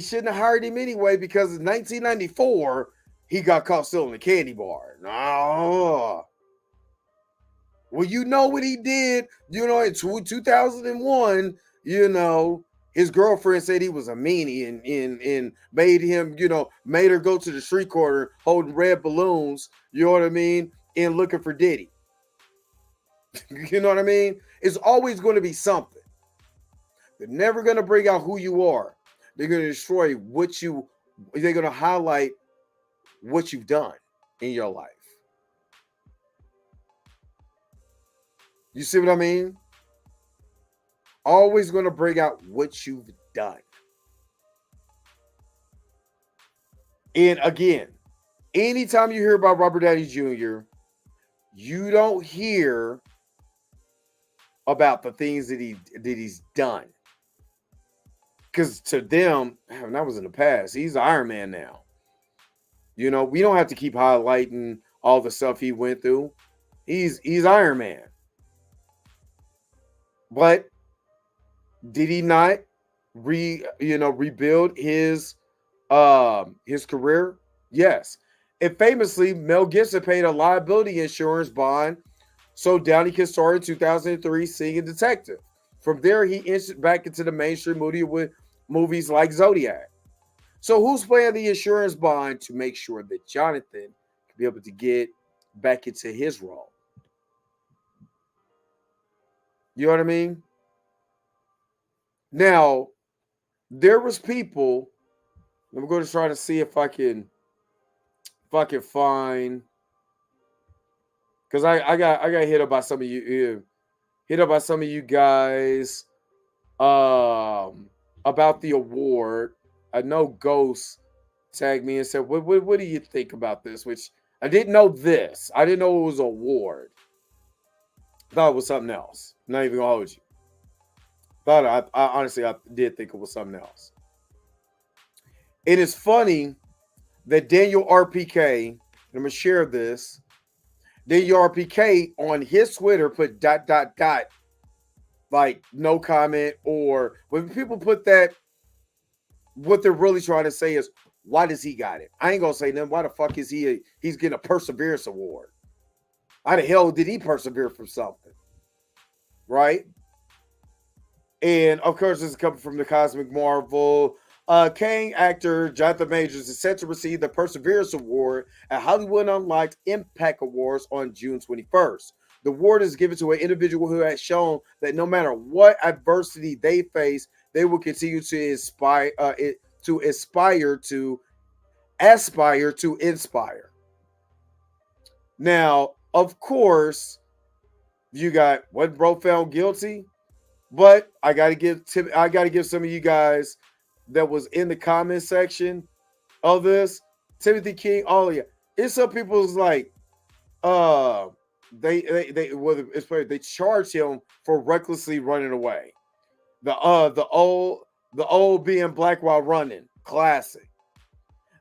shouldn't have hired him anyway, because in 1994, he got caught stealing a candy bar. No. Well, you know what he did, in 2001, His girlfriend said he was a meanie and made him, made her go to the street corner holding red balloons, you know what I mean, and looking for Diddy. You know what I mean? It's always going to be something. They're never going to bring out who you are. They're going to destroy they're going to highlight what you've done in your life. You see what I mean? Always going to bring out what you've done. And again, anytime you hear about Robert Downey Jr., you don't hear about the things that he's done. Because to them, that was in the past. He's Iron Man now. We don't have to keep highlighting all the stuff he went through. He's Iron Man. But did he not rebuild his career? Yes. And famously, Mel Gibson paid a liability insurance bond so Downey could start in 2003 singing Detective. From there, he entered back into the mainstream movie with movies like Zodiac. So who's paying the insurance bond to make sure that Jonathan can be able to get back into his role? You know what I mean? Now, there was people. I'm going to try to see if I can find, because I got hit up by some of you, guys about the award. I know Ghost tagged me and said, "What do you think about this?" Which I didn't know this. I didn't know it was an award. Thought it was something else. Not even gonna hold you. I honestly did think it was something else. It is funny that Daniel RPK, I'm gonna share this. Daniel RPK on his Twitter put ... like no comment, or when people put that, what they're really trying to say is, why does he got it? I ain't gonna say nothing. Why the fuck is he's getting a perseverance award? How the hell did he persevere from something? Right? And of course, this is coming from the Cosmic Marvel. Kang actor Jonathan Majors is set to receive the Perseverance Award at Hollywood Unlocked Impact Awards on June 21st. The award is given to an individual who has shown that no matter what adversity they face, they will continue to aspire to inspire. Now, of course, you got one bro found guilty, but I gotta give some of you guys that was in the comment section of this, Timothy King, all of you. It's some people's like, they charge him for recklessly running away. The old being black while running, classic.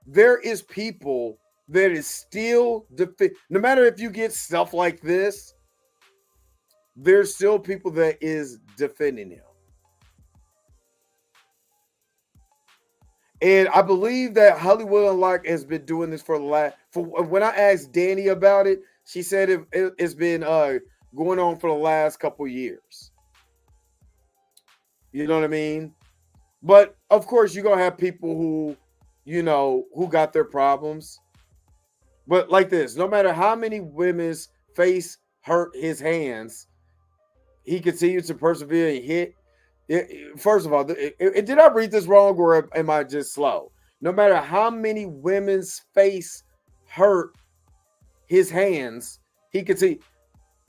There is people that is still no matter if you get stuff like this, there's still people that is defending him. And I believe that Hollywood Unlocked has been doing this for when I asked Danny about it, she said it's been going on for the last couple years. You know what I mean? But of course, you're gonna have people who got their problems. But like this, no matter how many women's face hurt his hands, he continues to persevere and hit. First of all, did I read this wrong or am I just slow? No matter how many women's face hurt his hands, he could see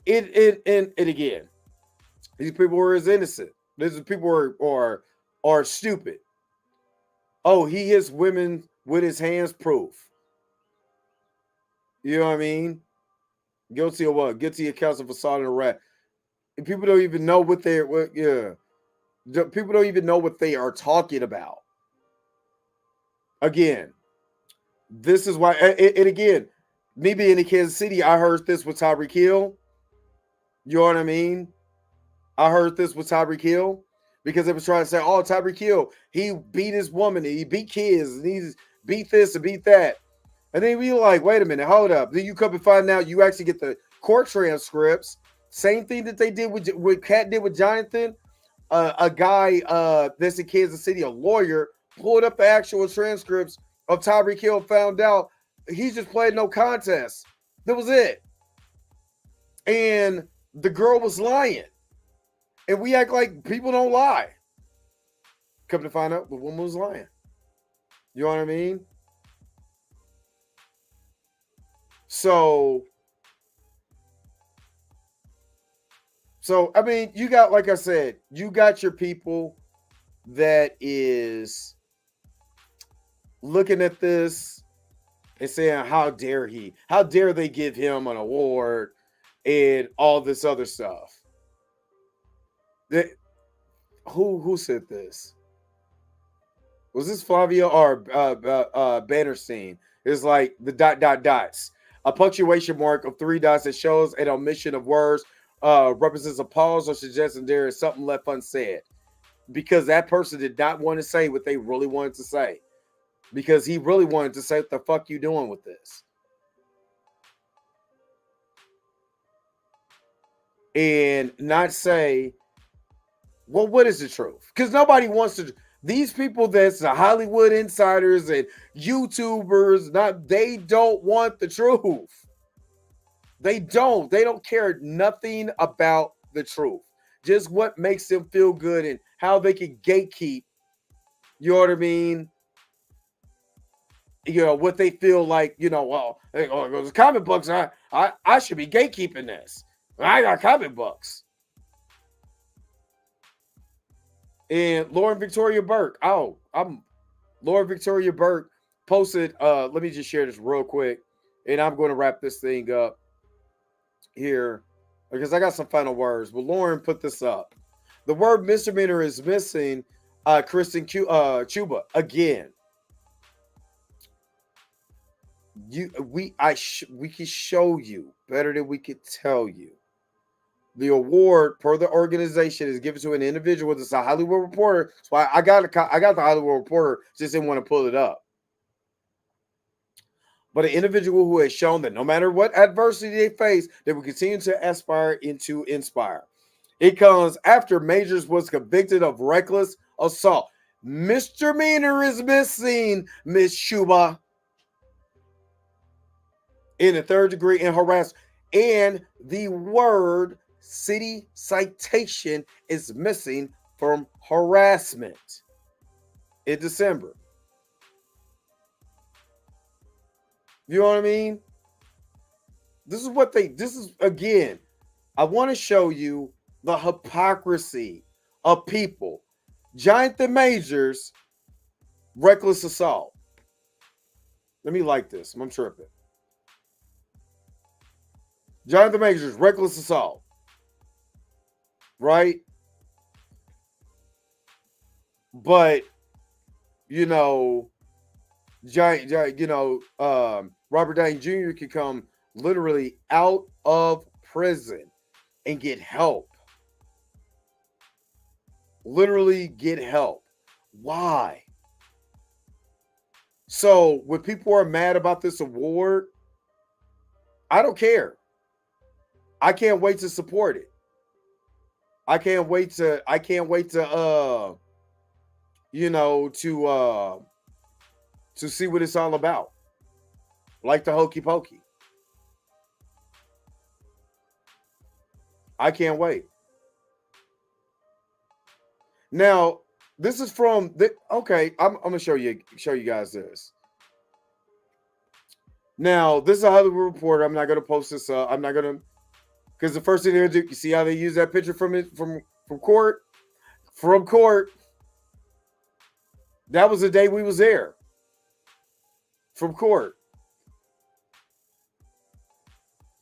it. And again, these people are as innocent. These people are stupid. Oh, he hits women with his hands, proof. You know what I mean? Guilty of what? Guilty of counsel for assault and arrest. And people don't even know people don't even know what they are talking about. Again, this is why, and again, me being in Kansas City, I heard this with Tyreek Hill. You know what I mean? I heard this with Tyreek Hill because they was trying to say, oh, Tyreek Hill, he beat his woman, and he beat kids, and he beat this and beat that. And then we like, wait a minute, hold up. Then you come and find out you actually get the court transcripts. Same thing that they did with Kat did with Jonathan. a guy that's in Kansas City, a lawyer, pulled up the actual transcripts of Tyreek Hill, found out he just played no contest. That was it. And the girl was lying. And we act like people don't lie. Come to find out, the woman was lying. You know what I mean? So I mean, you got, like I said, you got your people that is looking at this and saying, how dare he? How dare they give him an award and all this other stuff? Who said this? Was this Flavia or Bannerstein? It's like the ... dots. A punctuation mark of 3 dots that shows an omission of words represents a pause or suggesting there is something left unsaid. Because that person did not want to say what they really wanted to say. Because he really wanted to say, what the fuck you doing with this? And not say, well, what is the truth? Because nobody wants to. These people that's the Hollywood insiders and YouTubers, they don't want the truth. They don't care nothing about the truth. Just what makes them feel good and how they can gatekeep, you know what I mean? You know, what they feel like, you know, well, those comic books, I should be gatekeeping this. I got comic books. And Lauren Victoria Burke. Lauren Victoria Burke posted, let me just share this real quick. And I'm going to wrap this thing up here because I got some final words. But Lauren put this up. The word misdemeanor is missing Kristen Chuba again. We can show you better than we could tell you. The award per the organization is given to an individual that's a Hollywood Reporter. So I got the Hollywood Reporter, just didn't want to pull it up. But an individual who has shown that no matter what adversity they face, they will continue to aspire and to inspire. It comes after Majors was convicted of reckless assault. Misdemeanor is missing, Miss Shuba. In the 3rd degree and harassment. And the word city citation is missing from harassment in December. You know what I mean? This is again, I want to show you the hypocrisy of people. Jonathan Majors, reckless assault. Let me like this. I'm tripping. Jonathan Majors, reckless assault. Right? But, you know, Robert Downey Jr. can come literally out of prison and get help. Literally get help. Why? So when people are mad about this award, I don't care. I can't wait to support it. I can't wait to see what it's all about. Like the hokey pokey. I can't wait. Now, this is from okay, I'm gonna show you guys this. Now, this is a Hollywood Reporter. I'm not gonna post this up. I'm not gonna, because the first thing they're gonna do, you see how they use that picture from court? From court. That was the day we was there. From court.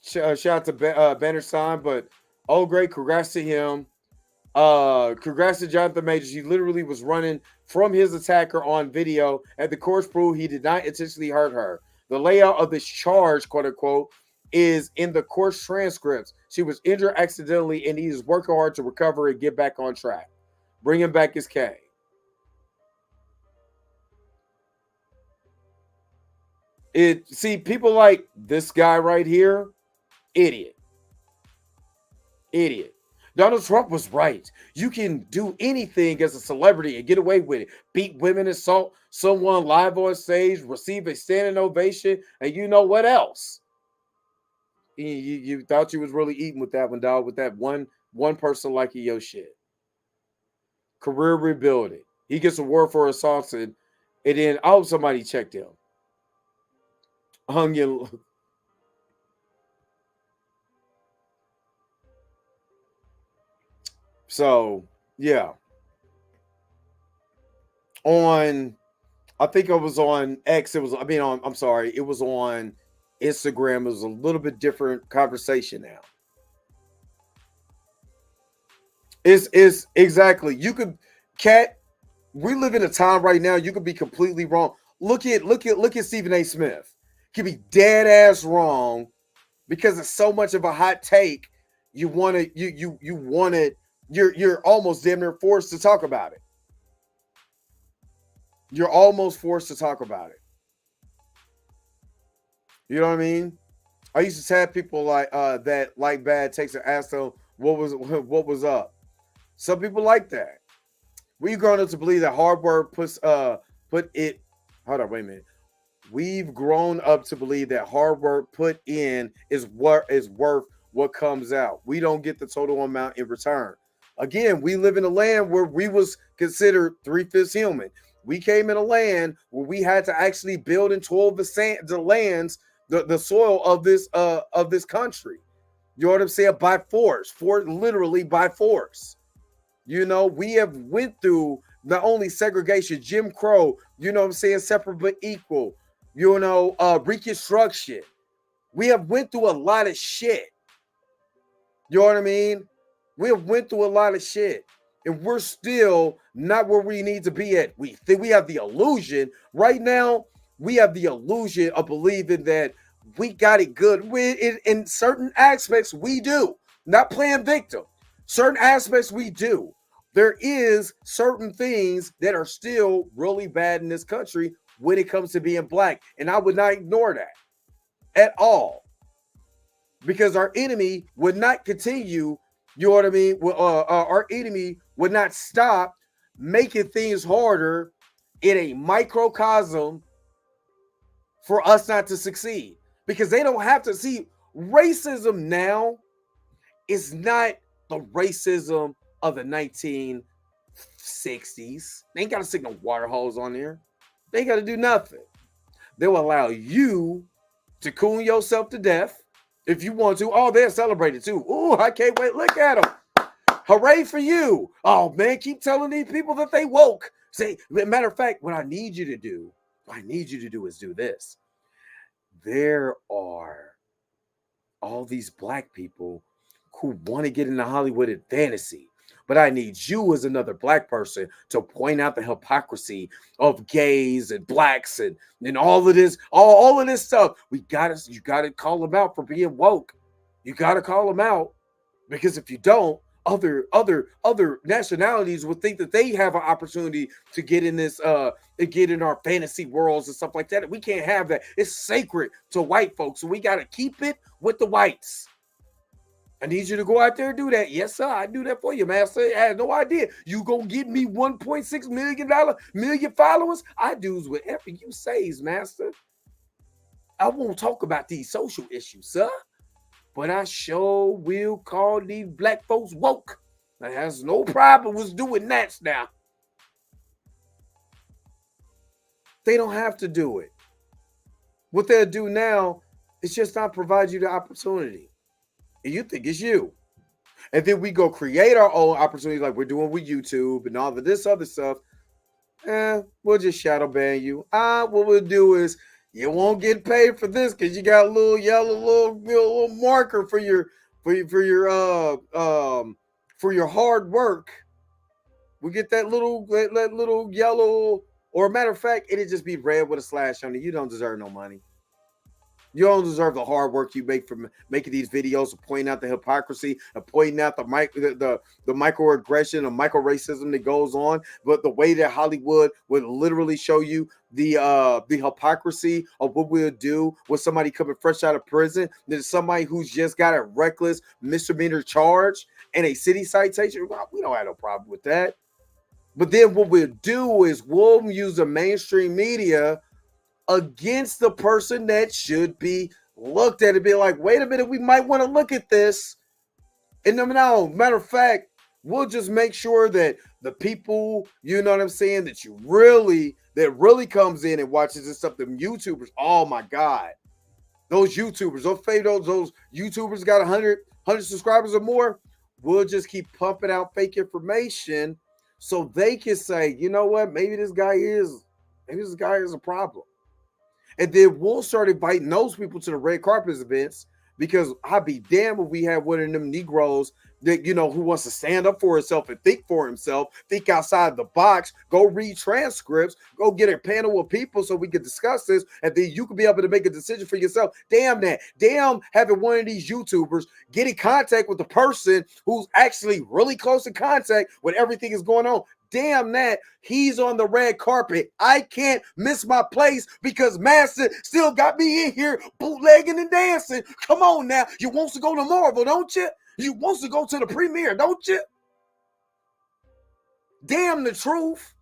Shout out to Bannerstein, but great, congrats to him. Congrats to Jonathan Majors. He literally was running from his attacker on video, and the courts proved he did not intentionally hurt her. The layout of this charge, quote unquote, is in the course transcripts. She was injured accidentally, and he is working hard to recover and get back on track. Bringing back his K. See, people like this guy right here, idiot. Donald Trump was right. You can do anything as a celebrity and get away with it. Beat women, assault someone live on stage, receive a standing ovation, and you know what else? You thought you was really eating with that one, dog, with that one person liking your shit. Career rebuilding. He gets a word for assault, and then I hope somebody checked him. Hung you. So yeah. I think it was on X. I'm sorry, it was on Instagram. It was a little bit different conversation now. It's exactly. You could, Cat. We live in a time right now. You could be completely wrong. Look at Stephen A. Smith. Could be dead ass wrong because it's so much of a hot take. You want to you want it. You're almost damn near forced to talk about it. You're almost forced to talk about it. You know what I mean? I used to tag people like that like bad takes and ask them what was up. Some people like that. We've grown up to believe that hard work put it. Hold on, wait a minute. We've grown up to believe that hard work put in is worth what comes out. We don't get the total amount in return. Again, we live in a land where we was considered 3/5 human. We came in a land where we had to actually build and toil the lands, the soil of this country. You know what I'm saying? By force, literally by force. You know, we have went through not only segregation, Jim Crow, you know what I'm saying, separate but equal, you know, Reconstruction. We have went through a lot of shit. You know what I mean? We have went through a lot of shit. And we're still not where we need to be at. We think we have the illusion. Right now, we have the illusion of believing that we got it good. In certain aspects, we do. Not playing victim. Certain aspects, we do. There is certain things that are still really bad in this country when it comes to being black. And I would not ignore that at all. Because our enemy would not continue, you know what I mean? Our enemy would not stop making things harder in a microcosm for us not to succeed. Because they don't have to see racism now is not the racism of the 1960s. They ain't got to stick no water hose on there. They ain't got to do nothing. They'll allow you to coon yourself to death if you want to. Oh, they're celebrated too. Oh, I can't wait. Look at them. Hooray for you. Oh, man, keep telling these people that they woke. Say, matter of fact, what I need you to do is do this. There are all these black people who want to get into Hollywood and fantasy. But I need you as another black person to point out the hypocrisy of gays and blacks and all of this, all of this stuff. You gotta call them out for being woke. You gotta call them out, because if you don't, other nationalities will think that they have an opportunity to get in this get in our fantasy worlds and stuff like that. We can't have that. It's sacred to white folks, so we gotta keep it with the whites. I need you to go out there and do that. Yes, sir. I do that for you, master. I had no idea. You gonna get me $1.6 million followers? I do whatever you say, master. I won't talk about these social issues, sir. But I sure will call these black folks woke. I has no problem with doing that now. They don't have to do it. What they'll do now is just not provide you the opportunity. And you think it's you. And then we go create our own opportunities like we're doing with YouTube and all of this other stuff. We'll just shadow ban you. What we'll do is you won't get paid for this because you got a little yellow little marker for your hard work. We get that little yellow, or a matter of fact, it'll just be red with a slash on it. You don't deserve no money. You don't deserve the hard work you make from making these videos, of pointing out the hypocrisy, of pointing out the microaggression, the micro racism that goes on. But the way that Hollywood would literally show you the hypocrisy of what we'll do with somebody coming fresh out of prison, there's somebody who's just got a reckless misdemeanor charge and a city citation. We don't have no problem with that. But then what we'll do is we'll use the mainstream media against the person that should be looked at and be like, wait a minute, we might want to look at this. And no, matter of fact, we'll just make sure that the people, you know what I'm saying, that really comes in and watches this stuff, them YouTubers, oh my God. Those YouTubers, those YouTubers got 100 subscribers or more, we'll just keep pumping out fake information so they can say, you know what, maybe this guy is a problem. And then we'll start inviting those people to the red carpet events, because I'd be damned if we have one of them Negroes that, who wants to stand up for himself and think for himself, think outside the box, go read transcripts, go get a panel of people so we can discuss this, and then you can be able to make a decision for yourself. Damn that. Damn having one of these YouTubers get in contact with the person who's actually really close in contact when everything is going on. Damn that, he's on the red carpet. I can't miss my place because Master still got me in here bootlegging and dancing. Come on now. You want to go to Marvel, don't you? You want to go to the premiere, don't you? Damn the truth.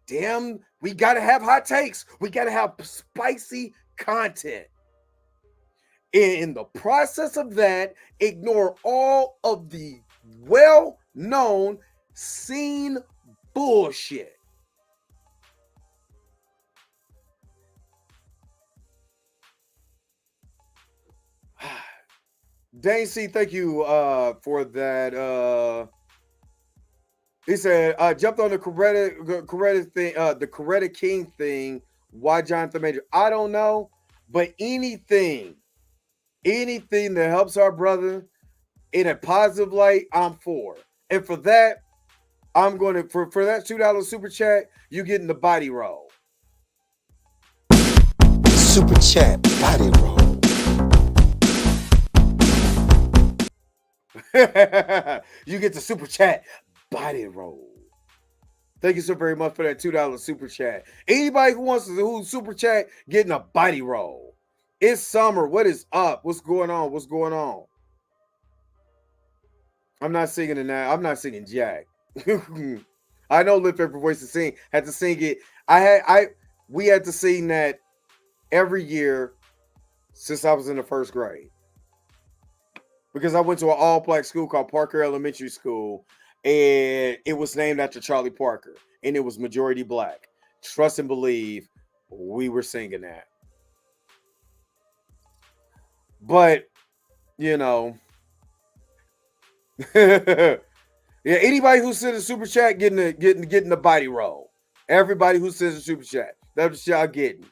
Damn, we got to have hot takes. We got to have spicy content. In the process of that, ignore all of the well-known, seen bullshit. Dane C, thank you for that. He said, jumped on the Coretta thing, the Coretta King thing. Why Jonathan Major? I don't know, but anything that helps our brother in a positive light, I'm for. And for that, I'm going to, for that $2 super chat, you getting the body roll. Super chat, body roll. You get the super chat, body roll. Thank you so very much for that $2 super chat. Anybody who wants to do super chat, getting a body roll. It's summer. What is up? What's going on? What's going on? I'm not singing it now. I'm not singing Jack. I know Lift Every Voice to Sing. Had to sing it. We had to sing that every year since I was in the first grade. Because I went to an all-black school called Parker Elementary School, and it was named after Charlie Parker, and it was majority black. Trust and believe, we were singing that. But, yeah, anybody who sends a super chat getting the body roll. Everybody who sends a super chat, that's what y'all getting.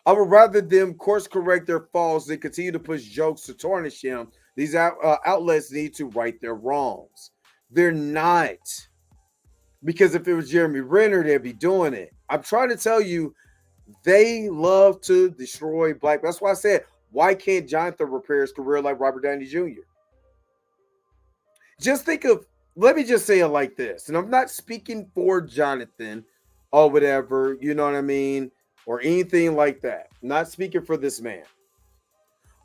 I would rather them course correct their faults than continue to push jokes to tarnish him. These outlets need to right their wrongs. They're not. Because if it was Jeremy Renner, they'd be doing it. I'm trying to tell you, they love to destroy black. That's why I said, why can't Jonathan repair his career like Robert Downey Jr.? Just think of, let me just say it like this. And I'm not speaking for Jonathan or whatever, you know what I mean? Or anything like that. I'm not speaking for this man.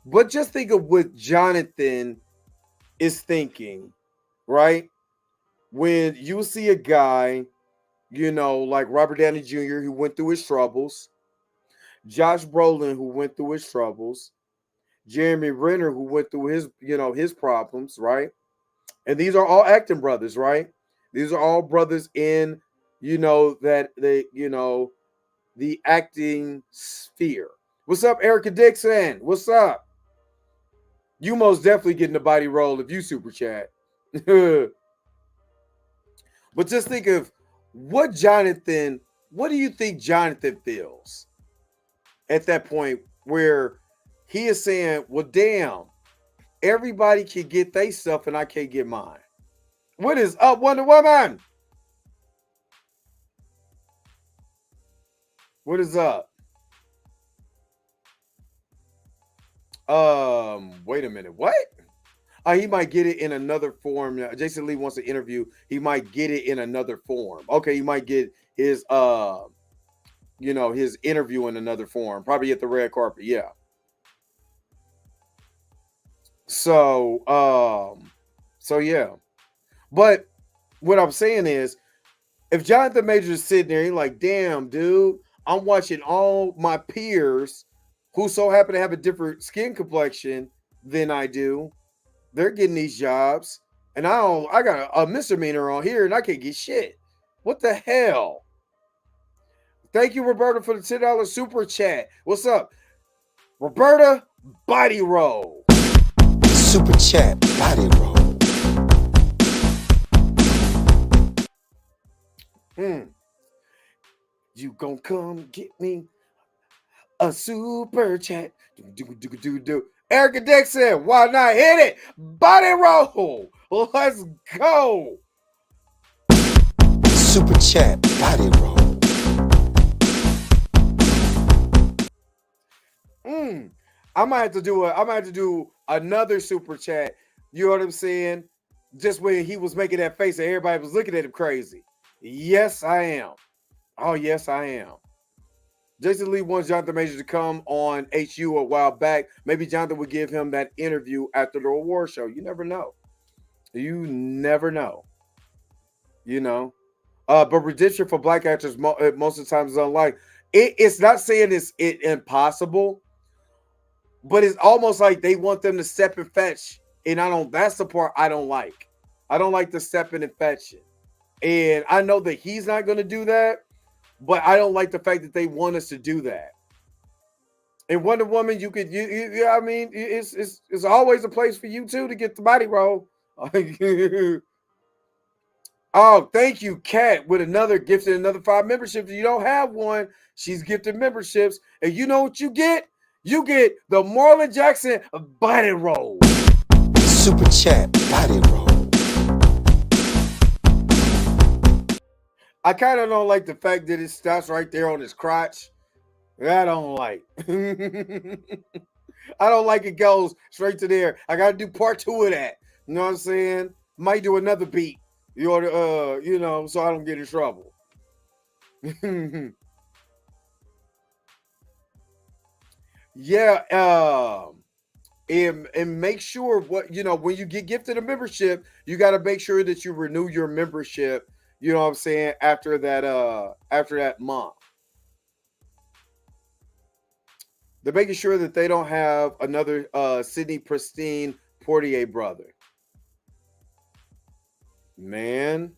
But just think of what Jonathan is thinking, right? When you see a guy, like Robert Downey Jr., who went through his troubles, Josh Brolin, who went through his troubles, Jeremy Renner, who went through his problems, right? And these are all acting brothers, right? These are all brothers in, that they, the acting sphere. What's up, Erica Dixon? What's up? You most definitely getting the body roll if you super chat. But just think of what do you think Jonathan feels at that point where he is saying, well, damn, everybody can get their stuff and I can't get mine. What is up, Wonder Woman? What is up? Wait a minute. What? He might get it in another form. Jason Lee wants to interview. He might get it in another form. Okay, he might get his his interview in another form. Probably at the red carpet. Yeah. So yeah. But what I'm saying is, if Jonathan Majors is sitting there, he's like, damn, dude, I'm watching all my peers who so happen to have a different skin complexion than I do. They're getting these jobs, and I got a misdemeanor on here, and I can't get shit. What the hell? Thank you, Roberta, for the $10 super chat. What's up? Roberta, body roll. Super chat, body roll. You gon' come get me a super chat. Do. Erica Dixon, why not hit it? Body roll. Let's go. Super chat, body roll. I might have to do another super chat. You know what I'm saying? Just when he was making that face and everybody was looking at him crazy. Yes, I am. Oh, yes, I am. Jason Lee wants Jonathan Majors to come on HU a while back. Maybe Jonathan would give him that interview after the award show. You never know. You never know. You know. But redemption for black actors most of the time is unlikely. It's not saying it's impossible, but it's almost like they want them to step and fetch. And that's the part I don't like. I don't like the stepping and fetching. And I know that he's not going to do that. But I don't like the fact that they want us to do that. And Wonder Woman, I mean, it's always a place for you too to get the body roll. Oh, thank you, Kat, with another 5 memberships. If you don't have one, she's gifted memberships. And you know what you get? You get the Marlon Jackson body roll. Super chat, body roll. I kind of don't like the fact that it stops right there on his crotch. I don't like. I don't like it goes straight to there. I got to do part 2 of that. You know what I'm saying? Might do another beat. So I don't get in trouble. Yeah. And make sure when you get gifted a membership, you got to make sure that you renew your membership. You know what I'm saying? After that month. They're making sure that they don't have another Sidney Pristine Poitier brother. Man.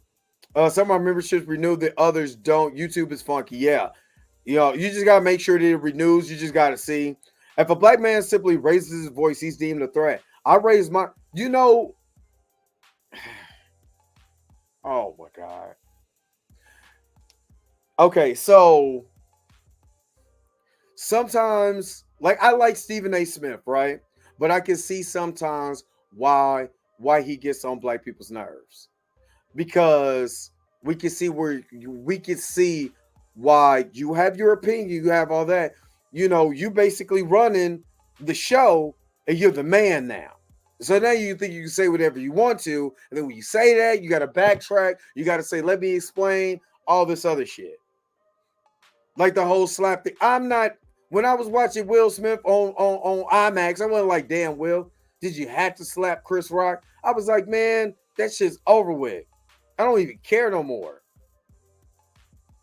Some of our memberships renew, the others don't. YouTube is funky. Yeah. You just got to make sure that it renews. You just got to see. If a black man simply raises his voice, he's deemed a threat. I raised my, oh my God. Okay, so sometimes, like, I like Stephen A. Smith, right? But I can see sometimes why he gets on black people's nerves. Because we can see why you have your opinion, you have all that. You basically running the show and you're the man now. So now you think you can say whatever you want to. And then when you say that, you got to backtrack. You got to say, let me explain all this other shit. Like the whole slap thing. When I was watching Will Smith on IMAX, I wasn't like, damn, Will, did you have to slap Chris Rock? I was like, man, that shit's over with. I don't even care no more.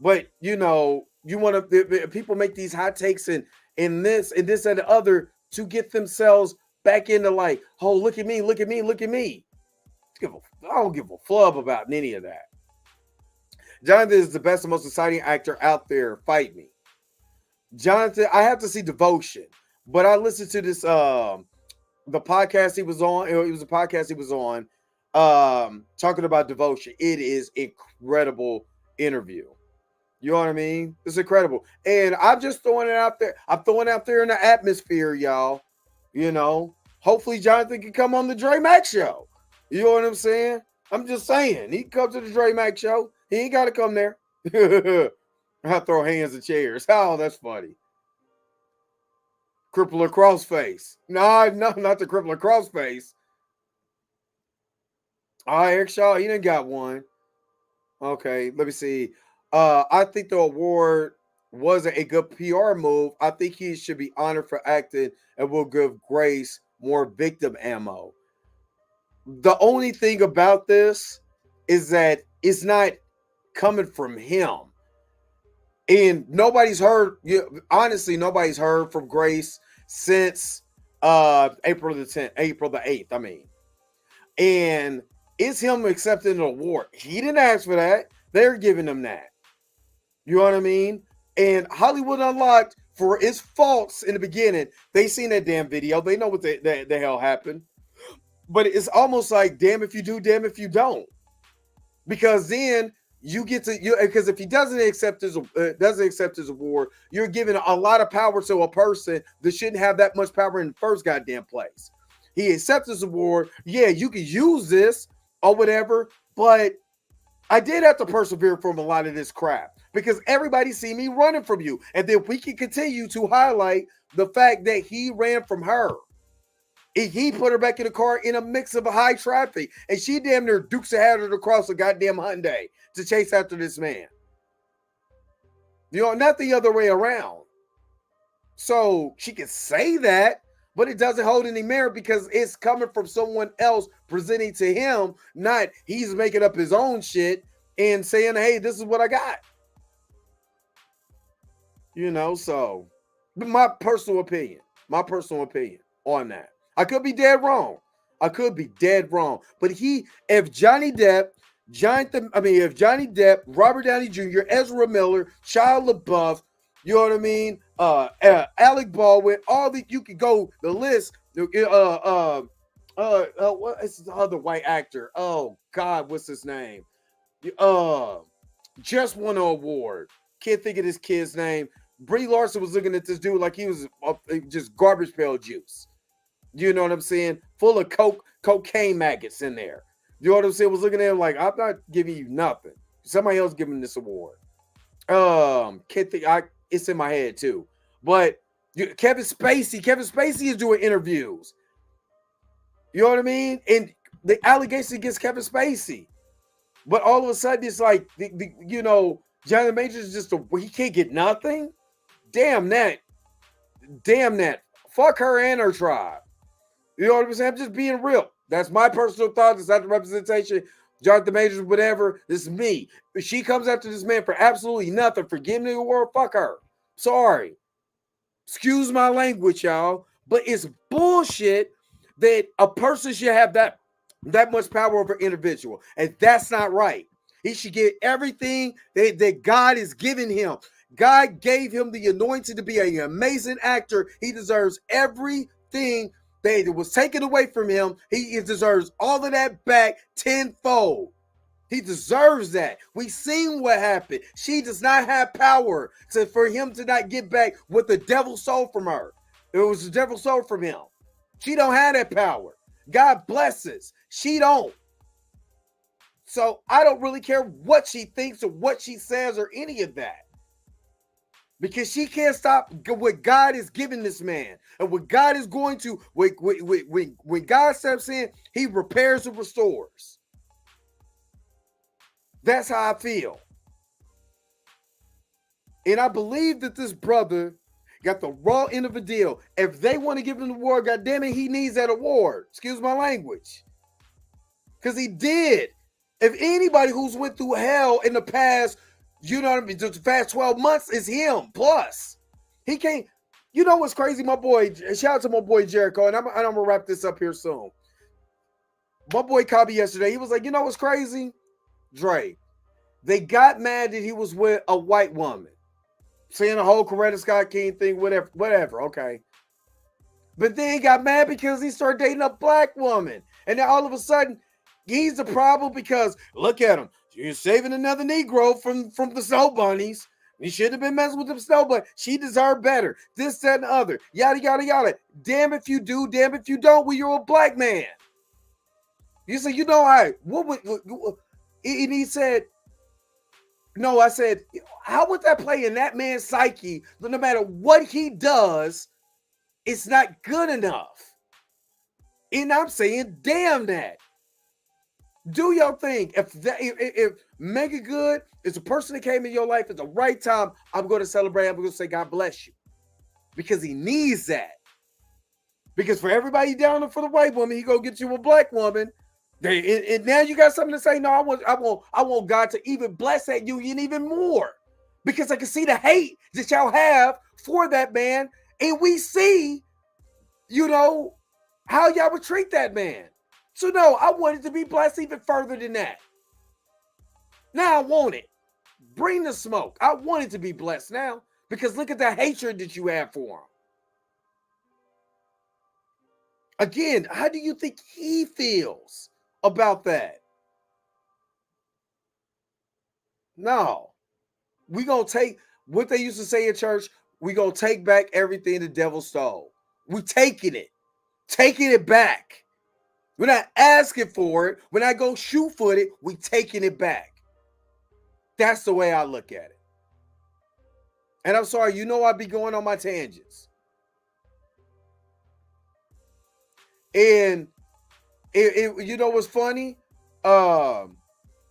But, you want to, people make these hot takes and this and the other to get themselves back into like, oh, look at me. I don't give a flub about any of that. Jonathan is the best and most exciting actor out there. Fight me. Jonathan, I have to see Devotion, but I listened to this, the podcast he was on. It was a podcast he was on talking about Devotion. It is incredible interview. You know what I mean? It's incredible. And I'm just throwing it out there. I'm throwing it out there in the atmosphere, y'all. Hopefully Jonathan can come on the Dre Mack show. You know what I'm saying? I'm just saying. He can come to the Dre Mack show. He ain't got to come there. I'll throw hands and chairs. Oh, that's funny. Crippler crossface. No, not the crippler crossface. All right, Eric Shaw, he didn't got one. Okay, let me see. I think the award was a good PR move. I think he should be honored for acting and will give Grace more victim ammo. The only thing about this is that it's not coming from him. And nobody's heard, honestly, nobody's heard from Grace since April the 8th, I mean. And it's him accepting an award. He didn't ask for that. They're giving him that. You know what I mean? And Hollywood Unlocked, for its faults in the beginning, they seen that damn video. They know what the hell happened. But it's almost like, damn if you do, damn if you don't. Because then you get to, because if he doesn't accept his award, you're giving a lot of power to a person that shouldn't have that much power in the first goddamn place. He accepts his award. Yeah, you can use this or whatever, but I did have to persevere from a lot of this crap because everybody see me running from you. And then we can continue to highlight the fact that he ran from her. He put her back in the car in a mix of a high traffic, and she damn near Dukes had her across a goddamn Hyundai to chase after this man. You know, not the other way around. So she can say that, but it doesn't hold any merit because it's coming from someone else presenting to him, not he's making up his own shit and saying, hey, this is what I got. You know, so my personal opinion on that. I could be dead wrong. But if Johnny Depp, Robert Downey Jr., Ezra Miller, Shia LaBeouf, you know what I mean? Alec Baldwin, all the you could go the list. What is the other white actor? Oh God, what's his name? Just won an award. Can't think of this kid's name. Brie Larson was looking at this dude like he was just garbage pail juice. You know what I'm saying? Full of cocaine maggots in there. You know what I'm saying? Was looking at him like, I'm not giving you nothing. Somebody else giving this award. Can't think. It's in my head too. But Kevin Spacey is doing interviews. You know what I mean? And the allegation against Kevin Spacey. But all of a sudden, it's like, Jonathan Majors is just he can't get nothing. Damn that. Fuck her and her tribe. You know what I'm saying? I'm just being real. That's my personal thoughts. It's not the representation. Jonathan Majors, whatever. This is me. If she comes after this man for absolutely nothing, for giving me the world, fuck her. Sorry. Excuse my language, y'all. But it's bullshit that a person should have that much power over an individual. And that's not right. He should get everything that God is giving him. God gave him the anointing to be an amazing actor. He deserves everything that was taken away from him. He deserves all of that back tenfold. He deserves that. We seen what happened. She does not have power for him to not get back what the devil stole from her. It was the devil stole from him. She don't have that power. God blesses. She don't. So I don't really care what she thinks or what she says or any of that. Because she can't stop what God is giving this man. And what God is going to, when God steps in, he repairs and restores. That's how I feel. And I believe that this brother got the raw end of the deal. If they want to give him the award, God damn it, he needs that award. Excuse my language. Because he did. If anybody who's went through hell in the past, you know what I mean, the past 12 months is him. Plus, he can't. You know what's crazy, my boy? Shout out to my boy Jericho, and I'm gonna wrap this up here soon. My boy called me yesterday. He was like, you know what's crazy? Dre, they got mad that he was with a white woman. Saying the whole Coretta Scott King thing, whatever, okay. But then he got mad because he started dating a black woman. And then all of a sudden, he's the problem because look at him. You're saving another Negro from the snow bunnies. You should have been messing with them snow bunnies. She deserved better. This, that, and the other. Yada, yada, yada. Damn if you do, damn if you don't when you're a black man. You say, and he said, no, I said, how would that play in that man's psyche? No matter what he does, It's not good enough. And I'm saying, damn that. Do your thing. If make it good, it's a person that came in your life at the right time, I'm going to celebrate. I'm going to say, God bless you. Because he needs that. Because for everybody down for the white woman, he go get you a black woman. And now you got something to say. No, I want God to even bless that union even more. Because I can see the hate that y'all have for that man. And we see, how y'all would treat that man. So no, I want it to be blessed even further than that. Now I want it. Bring the smoke. I want it to be blessed now. Because look at the hatred that you have for him. Again, how do you think he feels about that? No. We going to take what they used to say in church. We going to take back everything the devil stole. We taking it back. We're not asking for it. We're not going to shoot for it. We taking it back. That's the way I look at it. And I'm sorry, I'd be going on my tangents. And what's funny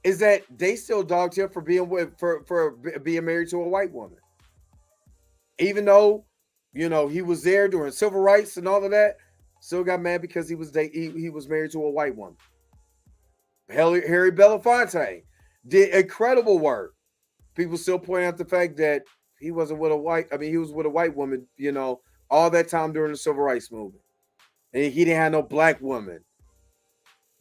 is that they still dogged him for being married to a white woman. Even though, he was there during civil rights and all of that, still got mad because he was married to a white woman. Harry Belafonte did incredible work. People still point out the fact that he wasn't with he was with a white woman, all that time during the civil rights movement. And he didn't have no black woman.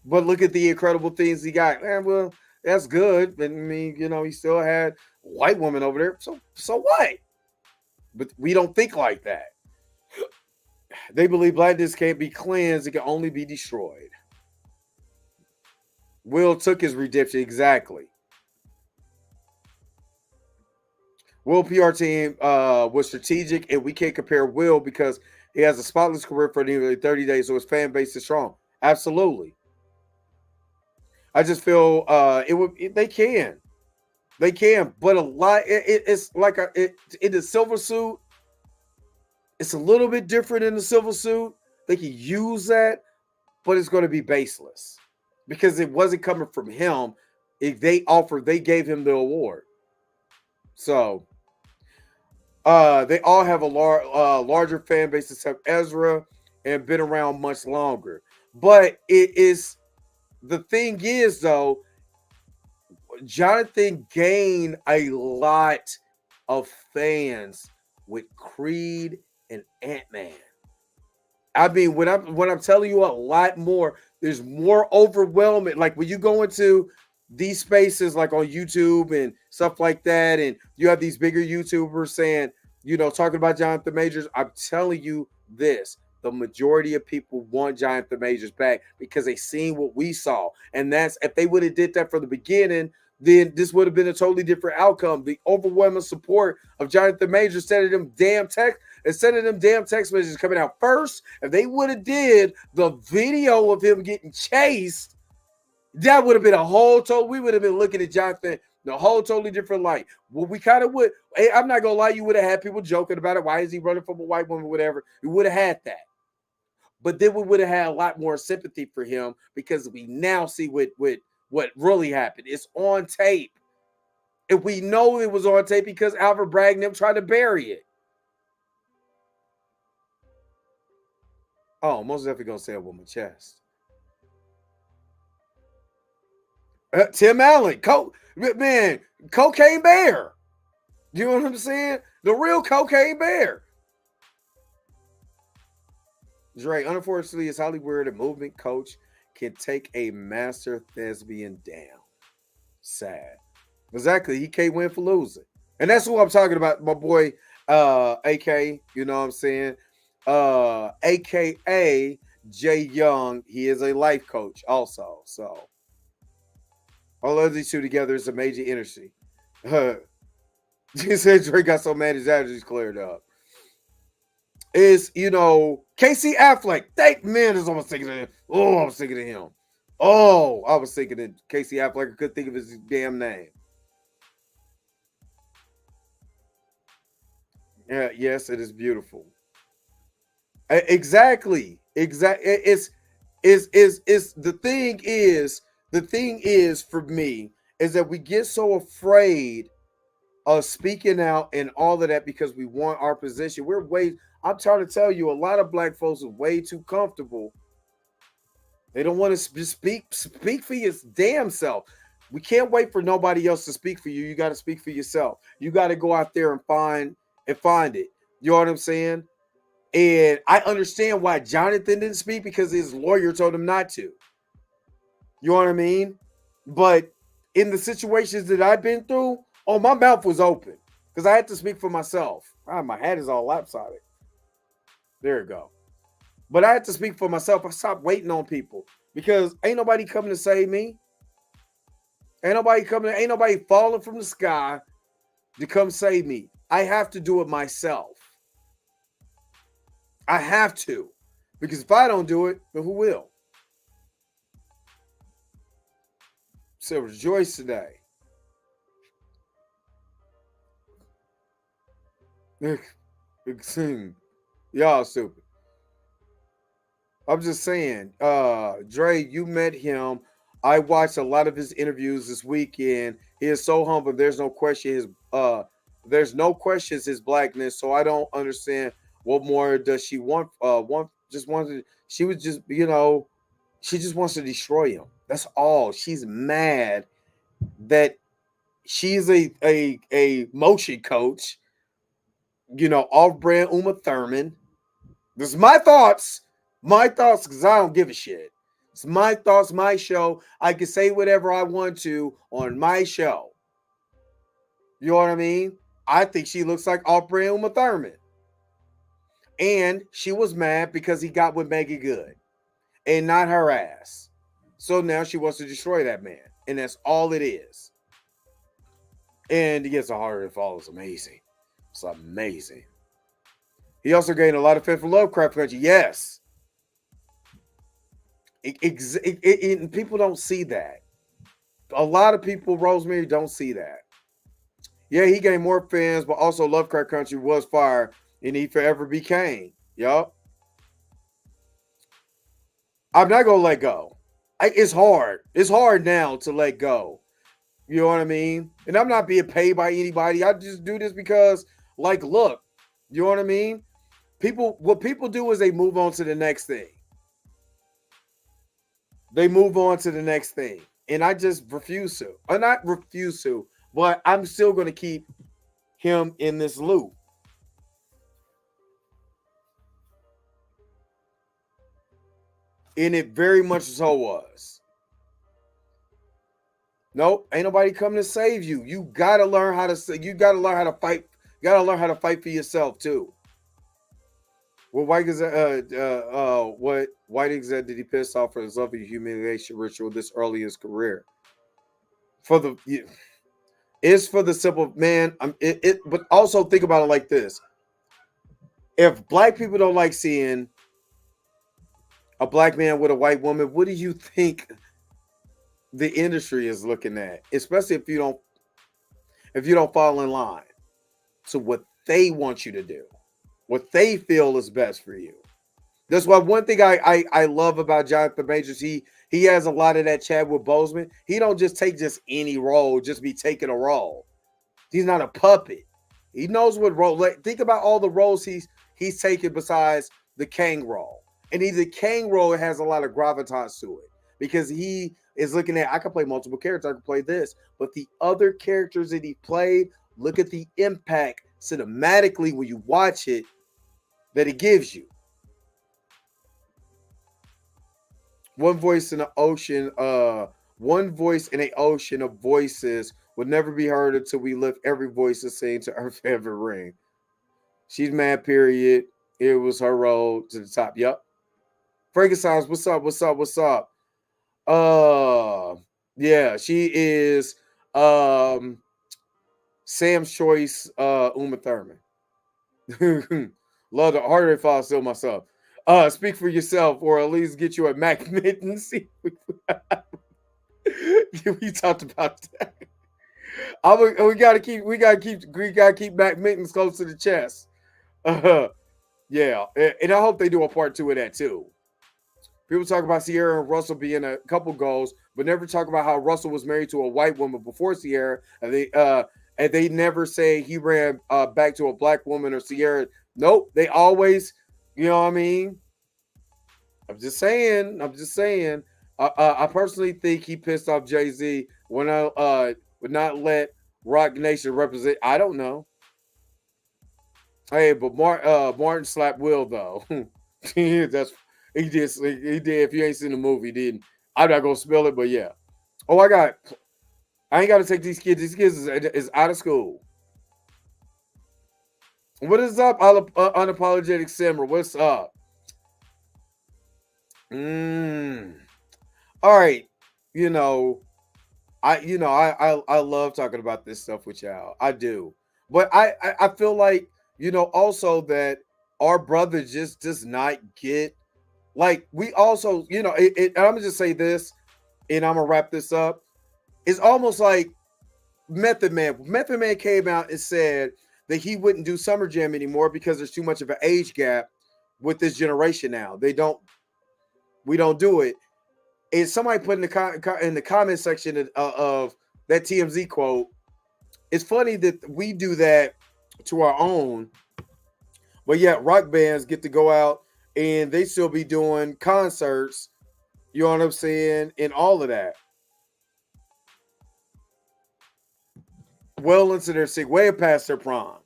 But look at the incredible things he got. Man, well, that's good. But he still had a white woman over there. So what? But we don't think like that. They believe blackness can't be cleansed. It can only be destroyed. Will took his redemption. Exactly. Will PR team was strategic, and we can't compare Will because he has a spotless career for nearly 30 days, so his fan base is strong. Absolutely. I just feel they can. They can, but a lot. It's like in the silver suit. It's a little bit different in the silver suit. They can use that, but it's going to be baseless because it wasn't coming from him. If they gave him the award. So they all have a larger fan base except Ezra and been around much longer. But the thing is, though, Jonathan gained a lot of fans with Creed and Ant-Man. I mean, when I'm telling you a lot more, there's more overwhelming. Like when you go into these spaces like on YouTube and stuff like that, and you have these bigger YouTubers saying, talking about Jonathan Majors, I'm telling you this. The majority of people want Jonathan Majors back because they seen what we saw. And that's, if they would have did that from the beginning, then this would have been a totally different outcome. The overwhelming support of Jonathan Majors instead of them damn text messages coming out first, if they would have did the video of him getting chased, that would have been we would have been looking at Jonathan the whole totally different light. Well, we kind of would. I'm not going to lie, you would have had people joking about it. Why is he running from a white woman, whatever. We would have had that. But then we would have had a lot more sympathy for him because we now see what really happened. It's on tape. And we know it was on tape because Albert Bragg and them tried to bury it. Oh, most definitely going to say it with my chest. Tim Allen, Cocaine Bear. You know what I'm saying? The real Cocaine Bear. Dre, unfortunately, it's Hollywood. A movement coach can take a master thespian down. Sad. Exactly. He can't win for losing. And that's who I'm talking about. My boy, AK, you know what I'm saying? AKA Jay Young. He is a life coach also. So all of these two together is a major industry. He said Dre got so mad his allergies cleared up. Is, Casey Affleck. Man, is almost thinking of him. Oh, I was thinking of him. Oh, I was thinking of Casey Affleck. I couldn't think of his damn name. Yeah, yes, it is beautiful. Exactly. Exactly. It's the thing is for me is that we get so afraid of speaking out and all of that because we want our position. I'm trying to tell you, a lot of black folks are way too comfortable. They don't want to speak for your damn self. We can't wait for nobody else to speak for you. You got to speak for yourself. You got to go out there and find it. You know what I'm saying? And I understand why Jonathan didn't speak because his lawyer told him not to. You know what I mean? But in the situations that I've been through, oh, my mouth was open because I had to speak for myself. My hat is all lopsided. There you go. But I had to speak for myself. I stopped waiting on people because ain't nobody coming to save me. Ain't nobody falling from the sky to come save me. I have to do it myself. I have to. Because if I don't do it, then who will? So rejoice today. Y'all stupid. I'm just saying, Dre, you met him. I watched a lot of his interviews this weekend. He is so humble. There's no question his blackness. So I don't understand what more does she want. She was just, she just wants to destroy him. That's all. She's mad that she's a motion coach, off-brand Uma Thurman. This is my thoughts. My thoughts, because I don't give a shit. It's my thoughts, my show. I can say whatever I want to on my show. You know what I mean? I think she looks like off-brand Uma Thurman. And she was mad because he got with Megan Good and not her ass. So now she wants to destroy that man. And that's all it is. And he gets a harder to follow. It's amazing. It's amazing. He also gained a lot of faith for Lovecraft Country. Yes. People don't see that. A lot of people, Rosemary, don't see that. Yeah, he gained more fans, but also Lovecraft Country was fire, and he forever became. Yup. I'm not going to let go. It's hard. It's hard now to let go. You know what I mean? And I'm not being paid by anybody. I just do this because, look, you know what I mean? What people do is they move on to the next thing. They move on to the next thing. And I just refuse to. I not refuse to, but I'm still going to keep him in this loop. And it very much so was. Nope, ain't nobody coming to save you. You gotta learn how to fight. You gotta learn how to fight for yourself too. Well, White Gazette did he piss off for his lovely humiliation ritual this early in his career? It's for the simple man. But also think about it like this: if black people don't like seeing a black man with a white woman, what do you think the industry is looking at? Especially if you don't fall in line to what they want you to do, what they feel is best for you. That's why one thing I love about Jonathan Majors, he has a lot of that chat with Bozeman. He don't just take just any role, just be taking a role. He's not a puppet. He knows what role. Think about all the roles he's taken besides the Kang role. And the Kang role has a lot of gravitas to it because he is looking at, I can play multiple characters, I can play this. But the other characters that he played, look at the impact cinematically when you watch it that it gives you. One voice in an ocean of voices will never be heard until we lift every voice and sing to earth every ring. She's mad, period. It was her road to the top. Yep. Frankenstein's, what's up? Yeah, she is Sam's choice, Uma Thurman. Love the harder if I still myself. Speak for yourself, or at least get you a Mac Mittens. We talked about that. We gotta keep Mac Mittens close to the chest. Yeah, and I hope they do a part 2 of that too. People talk about Sierra and Russell being a couple goals, but never talk about how Russell was married to a white woman before Sierra, and they never say he ran back to a black woman or Sierra. Nope, they always, you know what I mean. I'm just saying. I personally think he pissed off Jay-Z when I would not let Rock Nation represent. I don't know. Hey, but Martin slapped Will though. That's he did. He did. If you ain't seen the movie, then I'm not gonna spill it. But yeah. Oh, I ain't got to take these kids. These kids is out of school. What is up, unapologetic Simmer? What's up? All right. You know, I love talking about this stuff with y'all. I do. But I feel like, also that our brother just does not get, like, we also, and I'm gonna just say this, and I'm gonna wrap this up. It's almost like Method Man. Method Man came out and said that he wouldn't do Summer Jam anymore because there's too much of an age gap with this generation now. We don't do it. And somebody put in the comment section of that TMZ quote, it's funny that we do that to our own, but yet rock bands get to go out and they still be doing concerts, you know what I'm saying, and all of that. Well into their way past their prime.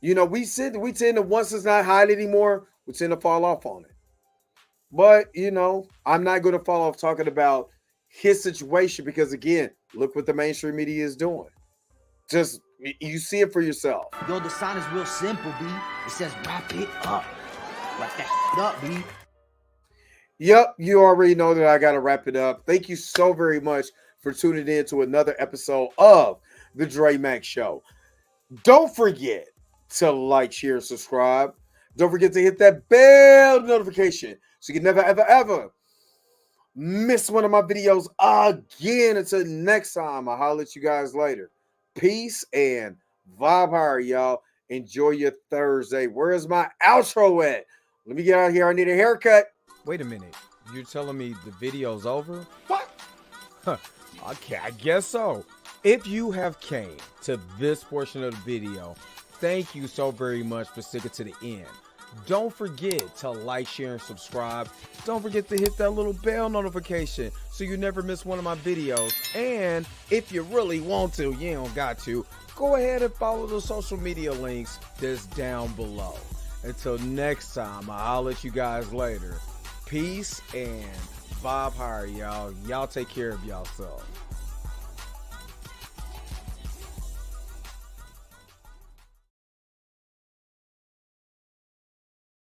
We tend to, once it's not hot anymore, we tend to fall off on it. But, I'm not going to fall off talking about his situation because, again, look what the mainstream media is doing. Just, you see it for yourself. Yo, the sign is real simple, B. It says wrap it up. Wrap that up, B. Yep, you already know that I got to wrap it up. Thank you so very much for tuning in to another episode of The Dre Max Show. Don't forget to like, share, and subscribe. Don't forget to hit that bell notification so you can never, ever, ever miss one of my videos again. Until next time, I'll holler at you guys later. Peace and vibe higher, y'all. Enjoy your Thursday. Where's my outro at? Let me get out here. I need a haircut. Wait a minute. You're telling me the video's over? What? Okay, I guess so. If you have came to this portion of the video, thank you so very much for sticking to the end. Don't forget to like, share, and subscribe. Don't forget to hit that little bell notification so you never miss one of my videos. And if you really want to, you don't got to, go ahead and follow the social media links that's down below. Until next time, I'll let you guys later. Peace and vibe higher, y'all. Y'all take care of yourself.